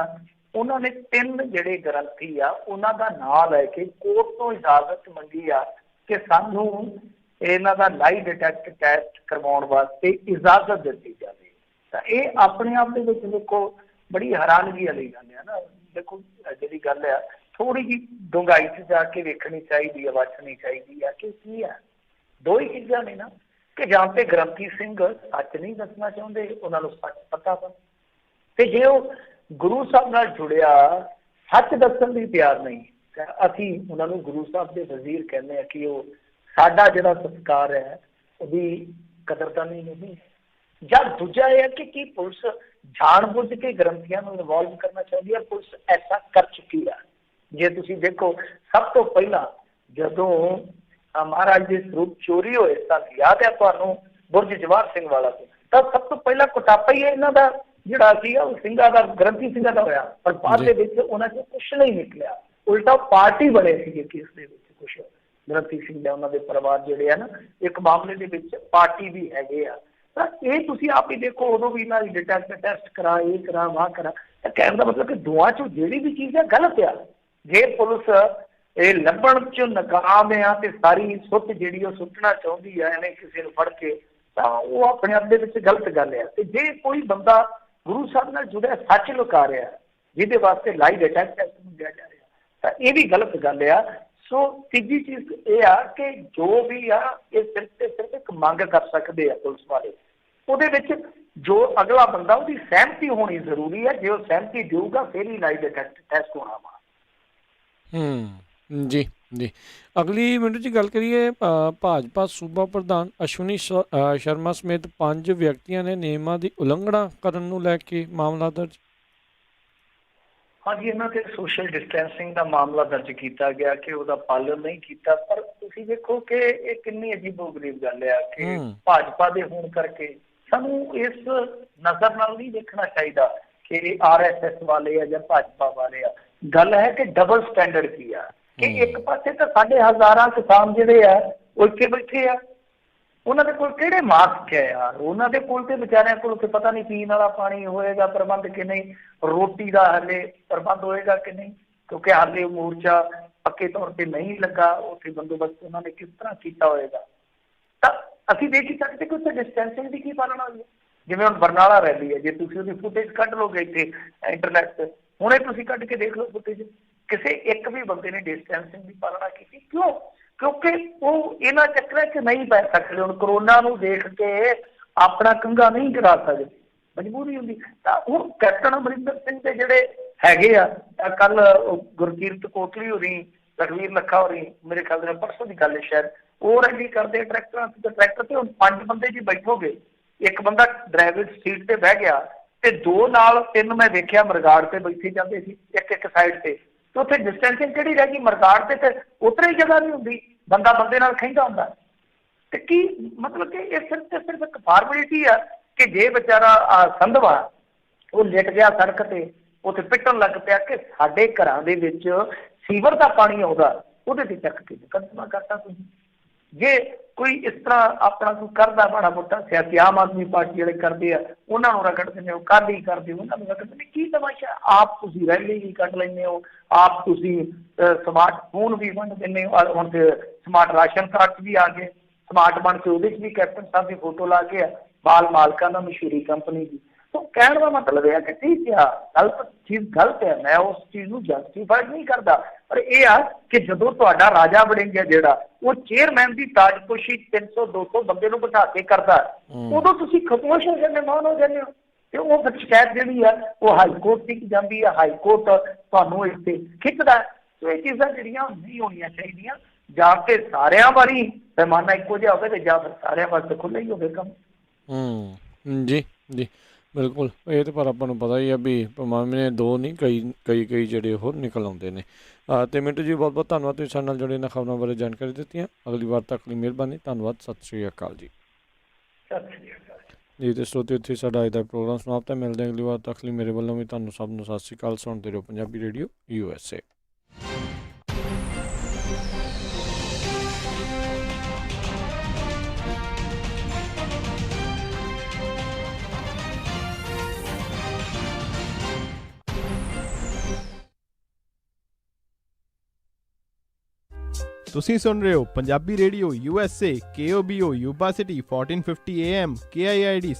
ਉਹਨਾਂ ਨੇ 3 ਜਿਹੜੇ ਗ੍ਰੰਥੀ ਆ ਉਹਨਾਂ ਦਾ ਨਾਂ ਲੈ ਕੇ ਕੋਰਟ ਤੋਂ ਇਜਾਜ਼ਤ ਮੰਗੀ ਆ ਕਿ ਸਾਨੂੰ ਇਹਨਾਂ ਦਾ ਲਾਈ ਡਿਟੈਕਟ ਟੈਸਟ ਕਰਵਾਉਣ ਵਾਸਤੇ ਇਜਾਜ਼ਤ ਦਿੱਤੀ ਜਾਵੇ। ਤਾਂ ਇਹ ਆਪਣੇ ਆਪ ਦੇ ਵਿੱਚ ਦੇਖੋ ਬੜੀ ਹੈਰਾਨਗੀ ਵਾਲੀ ਗੱਲ ਹੈ ਨਾ। ਦੇਖੋ ਜਿਹੜੀ ਗੱਲ ਆ ਥੋੜੀ ਜਿਹੀ ਡੂੰਘਾਈ 'ਚ ਜਾ ਕੇ ਵੇਖਣੀ ਚਾਹੀਦੀ ਹੈ, ਵਾਚਣੀ ਚਾਹੀਦੀ ਆ ਕਿ ਕੀ ਆ। 2 ਹੀ ਚੀਜ਼ਾਂ ਨੇ ਨਾ ਕਿ ਜਾਂ ਤੇ ਗ੍ਰੰਥੀ ਸਿੰਘ ਸੱਚ ਨਹੀਂ ਦੱਸਣਾ ਚਾਹੁੰਦੇ, ਉਹਨਾਂ ਨੂੰ ਸੱਚ ਪਤਾ ਵਾ, ਤੇ ਜੇ ਉਹ ਗੁਰੂ ਸਾਹਿਬ ਨਾਲ ਜੁੜਿਆ ਸੱਚ ਦੱਸਣ ਲਈ ਤਿਆਰ ਨਹੀਂ, ਤਾਂ ਅਸੀਂ ਉਹਨਾਂ ਨੂੰ ਗੁਰੂ ਸਾਹਿਬ ਦੇ ਵਜ਼ੀਰ ਕਹਿੰਦੇ ਆ ਕਿ ਉਹ ਸਾਡਾ ਜਿਹੜਾ ਸੰਸਕਾਰ ਹੈ ਉਹਦੀ ਕਦਰਦਾਨੀ ਨਹੀਂ। ਜਾਂ ਦੂਜਾ ਇਹ ਹੈ ਕਿ ਕੀ ਪੁਲਿਸ ਜਾਣ ਬੁੱਝ ਕੇ ਗ੍ਰੰਥੀਆਂ ਨੂੰ ਇਨਵੋਲਵ ਕਰਨਾ ਚਾਹੁੰਦੀ ਹੈ। ਪੁਲਿਸ ਐਸਾ ਕਰ ਚੁੱਕੀ ਆ। ਜੇ ਤੁਸੀਂ ਦੇਖੋ ਸਭ ਤੋਂ ਪਹਿਲਾਂ ਜਦੋਂ ਮਹਾਰਾਜ ਦੇ ਸਰੂਪ ਚੋਰੀ ਹੋਏ ਤਾਂ ਯਾਦ ਹੈ ਤੁਹਾਨੂੰ ਬੁਰਜ ਜਵਾਹਰ ਸਿੰਘ ਵਾਲਾ ਤੋਂ, ਤਾਂ ਸਭ ਤੋਂ ਪਹਿਲਾਂ ਕੁਟਾਪਾ ਹੀ ਇਹਨਾਂ ਦਾ ਜਿਹੜਾ ਸੀਗਾ ਉਹ ਸਿੰਘਾਂ ਦਾ, ਗ੍ਰੰਥੀ ਸਿੰਘਾਂ ਦਾ ਹੋਇਆ। ਪਰ ਬਾਅਦ ਦੇ ਵਿੱਚ ਉਹਨਾਂ 'ਚ ਕੁਛ ਨਹੀਂ ਨਿਕਲਿਆ, ਉਲਟਾ ਪਾਰਟੀ ਬਣੇ ਸੀਗੇ ਕੇਸ ਦੇ ਵਿੱਚ। ਕੁਛ ਗ੍ਰੰਥੀ ਸਿੰਘ ਦੇ ਉਹਨਾਂ ਦੇ ਪਰਿਵਾਰ ਜਿਹੜੇ ਆ ਨਾ ਇੱਕ ਮਾਮਲੇ ਦੇ ਵਿੱਚ ਪਾਰਟੀ ਵੀ ਹੈਗੇ ਆ। ਤਾਂ ਇਹ ਤੁਸੀਂ ਆਪ ਹੀ ਦੇਖੋ, ਉਦੋਂ ਵੀ ਇਹਨਾਂ ਦੀ ਡਿਟੈਕਟਰ ਟੈਸਟ ਕਰਾ, ਇਹ ਕਰਾ, ਵਾਹ ਕਰਾ। ਤਾਂ ਕਹਿਣ ਦਾ ਮਤਲਬ ਕਿ ਦੋਵਾਂ 'ਚੋਂ ਜਿਹੜੀ ਵੀ ਚੀਜ਼ ਹੈ ਗਲਤ ਆ। ਜੇ ਪੁਲਿਸ ਇਹ ਲੱਭਣ 'ਚ ਨਾਕਾਮ ਆ ਤੇ ਸਾਰੀ ਸੁੱਟ ਜਿਹੜੀ ਉਹ ਸੁੱਟਣਾ ਚਾਹੁੰਦੀ ਆ ਐਵੇਂ ਕਿਸੇ ਨੂੰ ਫੜ ਕੇ, ਤਾਂ ਉਹ ਆਪਣੇ ਆਪ ਦੇ ਵਿੱਚ ਗਲਤ ਗੱਲ ਆ। ਤੇ ਜੇ ਕੋਈ ਬੰਦਾ ਗੁਰੂ ਸਾਹਿਬ ਨਾਲ ਜੁੜਿਆ ਸੱਚ ਲੁਕਾ ਰਿਹਾ ਜਿਹਦੇ ਵਾਸਤੇ ਲਾਈ ਡਿਟੈਕਟਰ ਟੈਸਟ ਮੰਗਿਆ ਜਾ ਰਿਹਾ, ਤਾਂ ਇਹ ਵੀ ਗਲਤ ਗੱਲ ਆ। ਸੋ ਤੀਜੀ ਚੀਜ਼ ਇਹ ਆ ਕਿ ਜੋ ਵੀ ਆ ਇਹ ਸਿਰਫ ਇੱਕ ਮੰਗ ਕਰ ਸਕਦੇ ਆ ਪੁਲਿਸ ਵਾਲੇ, ਉਹਦੇ ਵਿੱਚ ਜੋ ਅਗਲਾ ਬੰਦਾ ਉਹਦੀ ਸਹਿਮਤੀ ਹੋਣੀ ਜ਼ਰੂਰੀ ਹੈ। ਜੇ ਉਹ ਸਹਿਮਤੀ ਦੇਊਗਾ ਫਿਰ ਹੀ ਲਾਈ ਡਿਟੈਕਟਰ ਟੈਸਟ ਹੋਣਾ ਵਾ। ਜੀ ਜੀ। ਅਗਲੀ ਮਿੰਟ 'ਚ ਗੱਲ ਕਰੀਏ ਭਾਜਪਾ ਸੂਬਾ ਪ੍ਰਧਾਨ ਅਸ਼ਵਨੀ ਸ਼ਰਮਾ ਸਮੇਤ 5 ਵਿਅਕਤੀਆਂ ਨੇ ਨਿਯਮਾਂ ਦੀ ਉਲੰਘਣਾ ਕਰਨ ਨੂੰ ਲੈ ਕੇ ਮਾਮਲਾ ਦਰਜ। ਹਾਂਜੀ, ਇਹਨਾਂ ਤੇ ਸੋਸ਼ਲ ਡਿਸਟੈਂਸਿੰਗ ਦਾ ਮਾਮਲਾ ਦਰਜ ਕੀਤਾ ਗਿਆ ਕਿ ਉਹਦਾ ਪਾਲਣ ਨਹੀਂ ਕੀਤਾ। ਪਰ ਤੁਸੀਂ ਦੇਖੋ ਕਿ ਇਹ ਕਿੰਨੀ ਅਜੀਬੋ-ਗਰੀਬ ਗੱਲ ਆ ਕਿ ਭਾਜਪਾ ਦੇ ਹੋਣ ਕਰਕੇ ਸਾਨੂੰ ਇਸ ਨਜ਼ਰ ਨਾਲ ਨਹੀਂ ਦੇਖਣਾ ਚਾਹੀਦਾ ਕਿ RSS ਵਾਲੇ ਆ ਜਾਂ ਭਾਜਪਾ ਵਾਲੇ ਆ। ਗੱਲ ਹੈ ਕਿ ਡਬਲ ਸਟੈਂਡਰਡ ਕੀ ਆ ਕਿ ਇੱਕ ਪਾਸੇ ਤਾਂ ਸਾਡੇ ਹਜ਼ਾਰਾਂ ਕਿਸਾਨ ਜਿਹੜੇ ਆ ਉਹ ਇੱਥੇ ਬੈਠੇ ਆ, ਉਹਨਾਂ ਦੇ ਕੋਲ ਕਿਹੜੇ ਮਾਸਕ ਹੈ ਯਾਰ, ਉਹਨਾਂ ਦੇ ਕੋਲ ਤੇ ਵਿਚਾਰਿਆਂ ਕੋਲ ਕਿ ਪਤਾ ਨਹੀਂ ਪੀਣ ਵਾਲਾ ਪਾਣੀ ਹੋਏਗਾ ਪ੍ਰਬੰਧ ਕਿ ਨਹੀਂ, ਰੋਟੀ ਦਾ ਹਾਲੇ ਪ੍ਰਬੰਧ ਹੋਏਗਾ ਕਿ ਨਹੀਂ, ਕਿਉਂਕਿ ਹਾਲੇ ਮੋਰਚਾ ਪੱਕੇ ਤੌਰ ਤੇ ਨਹੀਂ ਲੱਗਾ, ਉੱਥੇ ਬੰਦੋਬਸਤ ਉਹਨਾਂ ਨੇ ਕਿਸ ਤਰ੍ਹਾਂ ਕੀਤਾ ਹੋਏਗਾ। ਤਾਂ ਅਸੀਂ ਦੇਖ ਹੀ ਸਕਦੇ ਕਿ ਉੱਥੇ ਡਿਸਟੈਂਸਿੰਗ ਦੀ ਕੀ ਪਾਲਣਾ ਹੋਈ ਹੈ। ਜਿਵੇਂ ਹੁਣ ਬਰਨਾਲਾ ਰੈਲੀ ਹੈ, ਜੇ ਤੁਸੀਂ ਉਹਦੀ ਫੁਟੇਜ ਕੱਢ ਲਓਗੇ ਇੱਥੇ ਇੰਟਰਨੈਟ ਤੇ, ਹੁਣੇ ਤੁਸੀਂ ਕੱਢ ਕੇ ਦੇਖ ਲਓ ਫੁਟੇਜ, ਕਿਸੇ ਇੱਕ ਵੀ ਬੰਦੇ ਨੇ ਡਿਸਟੈਂਸਿੰਗ ਦੀ ਪਾਲਣਾ ਕੀਤੀ। ਕਿਉਂ? ਕਿਉਂਕਿ ਉਹ ਇਹਨਾਂ ਚੱਕਰਾਂ 'ਚ ਨਹੀਂ ਪੈ ਸਕਦੇ। ਹੁਣ ਕਰੋਨਾ ਨੂੰ ਦੇਖ ਕੇ ਆਪਣਾ ਕੰਘਾ ਨਹੀਂ ਕਰਾ ਸਕਦੇ, ਮਜਬੂਰੀ ਹੁੰਦੀ। ਤਾਂ ਹੁਣ ਕੈਪਟਨ ਅਮਰਿੰਦਰ ਸਿੰਘ ਦੇ ਜਿਹੜੇ ਹੈਗੇ ਆ, ਕੱਲ ਗੁਰਕੀਰਤ ਕੋਟਲੀ ਹੋਰੀ, ਲਖਵੀਰ ਲੱਖਾ ਹੋਰੀ, ਮੇਰੇ ਖਿਆਲ ਦੇ ਨਾਲ ਪਰਸੋਂ ਦੀ ਗੱਲ ਹੈ ਸ਼ਾਇਦ, ਉਹ ਰੈਲੀ ਕਰਦੇ ਟਰੈਕਟਰਾਂ ਤੇ। ਟਰੈਕਟਰ ਤੇ ਹੁਣ 5 ਬੰਦੇ ਜੀ ਬੈਠੋਗੇ, ਇੱਕ ਬੰਦਾ ਡਰਾਈਵਰ ਸੀਟ ਤੇ ਬਹਿ ਗਿਆ ਤੇ 2 ਨਾਲ 3 ਮੈਂ ਦੇਖਿਆ ਮਰਗਾੜ ਤੇ ਬੈਠੇ ਜਾਂਦੇ ਸੀ ਇੱਕ ਸਾਈਡ ਤੇ ਉੱਥੇ ਡਿਸਟੈਂਸਿੰਗ ਕਿਹੜੀ ਰਹਿ ਗਈ? ਮਰਗਾੜ ਤੇ ਉਤਰੇ ਹੀ ਜਗ੍ਹਾ ਨਹੀਂ ਹੁੰਦੀ, ਬੰਦਾ ਬੰਦੇ ਨਾਲ ਖਹਿੰਦਾ ਹੁੰਦਾ। ਤੇ ਕੀ ਮਤਲਬ ਕਿ ਇਹ ਸਿਰਫ ਇੱਕ ਫਾਰਮੈਲਿਟੀ ਆ ਕਿ ਜੇ ਵਿਚਾਰਾ ਸੰਧਵਾ ਉਹ ਲਿਟ ਗਿਆ ਸੜਕ ਤੇ, ਉੱਥੇ ਪਿੱਟਣ ਲੱਗ ਪਿਆ ਕਿ ਸਾਡੇ ਘਰਾਂ ਦੇ ਵਿੱਚ ਸੀਵਰ ਦਾ ਪਾਣੀ ਆਉਂਦਾ, ਉਹਦੇ ਤੇ ਚੱਕ ਕੇ ਮੁਕੱਦਮਾ ਕਰਤਾ ਤੁਸੀਂ। ਜੇ ਕੋਈ ਇਸ ਤਰ੍ਹਾਂ ਆਪਣਾ ਕੋਈ ਕਰਦਾ ਮਾੜਾ ਮੋਟਾ ਸਿਆਸੀ, ਆਮ ਆਦਮੀ ਪਾਰਟੀ ਵਾਲੇ ਕਰਦੇ ਆ, ਉਹਨਾਂ ਨੂੰ ਰਗੜ ਦਿੰਦੇ ਹੋ, ਕੱਲ ਹੀ ਕਰਦੇ ਹੋ, ਉਹਨਾਂ ਨੂੰ ਰਗੜ ਦਿੰਦੇ। ਕੀ ਤਮਾਸ਼ਾ? ਆਪ ਤੁਸੀਂ ਰੈਲੀ ਵੀ ਕੱਢ ਲੈਂਦੇ ਹੋ, ਆਪ ਤੁਸੀਂ ਸਮਾਰਟ ਫੋਨ ਵੀ ਵੰਡ ਦਿੰਦੇ ਹੋ, ਹੁਣ ਤੇ ਸਮਾਰਟ ਰਾਸ਼ਨ ਕਾਰਡ ਵੀ ਆ ਗਏ, ਸਮਾਰਟ ਬਣ ਕੇ ਉਹਦੇ 'ਚ ਵੀ ਕੈਪਟਨ ਸਾਹਿਬ ਦੀ ਫੋਟੋ ਲਾ ਕੇ ਮਾਲਕਾਂ ਦਾ ਮਸ਼ਹੂਰੀ ਕੰਪਨੀ ਦੀ। ਤਾਂ ਕਹਿਣ ਦਾ ਮਤਲਬ ਇਹ ਹੈ ਕਿ ਠੀਕ ਆ, ਗਲਤ ਚੀਜ਼ ਗਲਤ ਹੈ, ਮੈਂ ਉਸ ਚੀਜ਼ ਨੂੰ ਜਸਟੀਫਾਈਡ ਨਹੀਂ ਕਰਦਾ, ਪਰ ਇਹ ਆ ਕਿ ਜਦੋਂ ਤੁਹਾਡਾ ਰਾਜਾ ਵੜਿੰਗ ਹੈ ਜਿਹੜਾ ਉਹ ਚੇਅਰਮੈਨ ਦੀ ਤਾਜਪੋਸ਼ੀ 300-200 ਬੰਦੇ ਨੂੰ ਬਿਠਾ ਕੇ ਕਰਦਾ, ਉਦੋਂ ਤੁਸੀਂ ਖਾਮੋਸ਼ ਹੋ ਜਾਂਦੇ, ਮੌਨ ਹੋ ਜਾਂਦੇ ਹੋ। ਤੇ ਉਹ ਫਿਰ ਸ਼ਿਕਾਇਤ ਜਿਹੜੀ ਆ ਉਹ ਹਾਈ ਕੋਰਟ ਤੱਕ ਜਾਂਦੀ ਆ, ਹਾਈ ਕੋਰਟ ਤੁਹਾਨੂੰ ਇੱਥੇ ਖਿੱਚਦਾ। ਸੋ ਇਹ ਚੀਜ਼ਾਂ ਜਿਹੜੀਆਂ ਨਹੀਂ ਹੋਣੀਆਂ ਚਾਹੀਦੀਆਂ। ਜਾਂ ਤੇ ਸਾਰਿਆਂ ਵਾਰੀ ਪੈਮਾਨਾ ਇੱਕੋ ਜਿਹਾ ਹੋਵੇ ਤੇ ਜਾਂ ਫਿਰ ਸਾਰਿਆਂ ਵਾਸਤੇ ਖੁੱਲ੍ਹਾ ਹੀ ਹੋਵੇ ਕੰਮ। ਜੀ ਜੀ ਬਿਲਕੁਲ। ਇਹ ਤਾਂ ਪਰ ਆਪਾਂ ਨੂੰ ਪਤਾ ਹੀ ਆ ਵੀ ਪੈਮਾਨੇ 2 ਨਹੀਂ, ਕਈ ਜਿਹੜੇ ਉਹ ਨਿਕਲ ਆਉਂਦੇ ਨੇ। ਅਤੇ ਮਿੰਟੂ ਜੀ ਬਹੁਤ ਬਹੁਤ ਧੰਨਵਾਦ, ਤੁਸੀਂ ਸਾਡੇ ਨਾਲ ਜੁੜੇ ਇਹਨਾਂ ਖਬਰਾਂ ਬਾਰੇ ਜਾਣਕਾਰੀ ਦਿੱਤੀਆਂ। ਅਗਲੀ ਵਾਰ ਤੱਕ ਲਈ ਮਿਹਰਬਾਨੀ, ਧੰਨਵਾਦ, ਸਤਿ ਸ਼੍ਰੀ ਅਕਾਲ ਜੀ। ਸਤਿ ਸ਼੍ਰੀ ਅਕਾਲ ਜੀ। ਤੇ ਸਰੋਤਿਓ, ਇੱਥੇ ਸਾਡਾ ਅੱਜ ਦਾ ਪ੍ਰੋਗਰਾਮ ਸਮਾਪਤ ਹੈ। ਮਿਲਦੇ ਹਾਂ ਅਗਲੀ ਵਾਰ ਤੱਕ ਲਈ ਮੇਰੇ ਵੱਲੋਂ ਵੀ ਤੁਹਾਨੂੰ ਸਭ ਨੂੰ ਸਤਿ ਸ਼੍ਰੀ ਅਕਾਲ। ਸੁਣਦੇ ਰਹੋ ਪੰਜਾਬੀ ਰੇਡੀਓ USA। ਤੁਸੀਂ ਸੁਣ ਰਹੇ ਹੋ Punjabi radio USA KOBO Yuba city 1450 AM KIID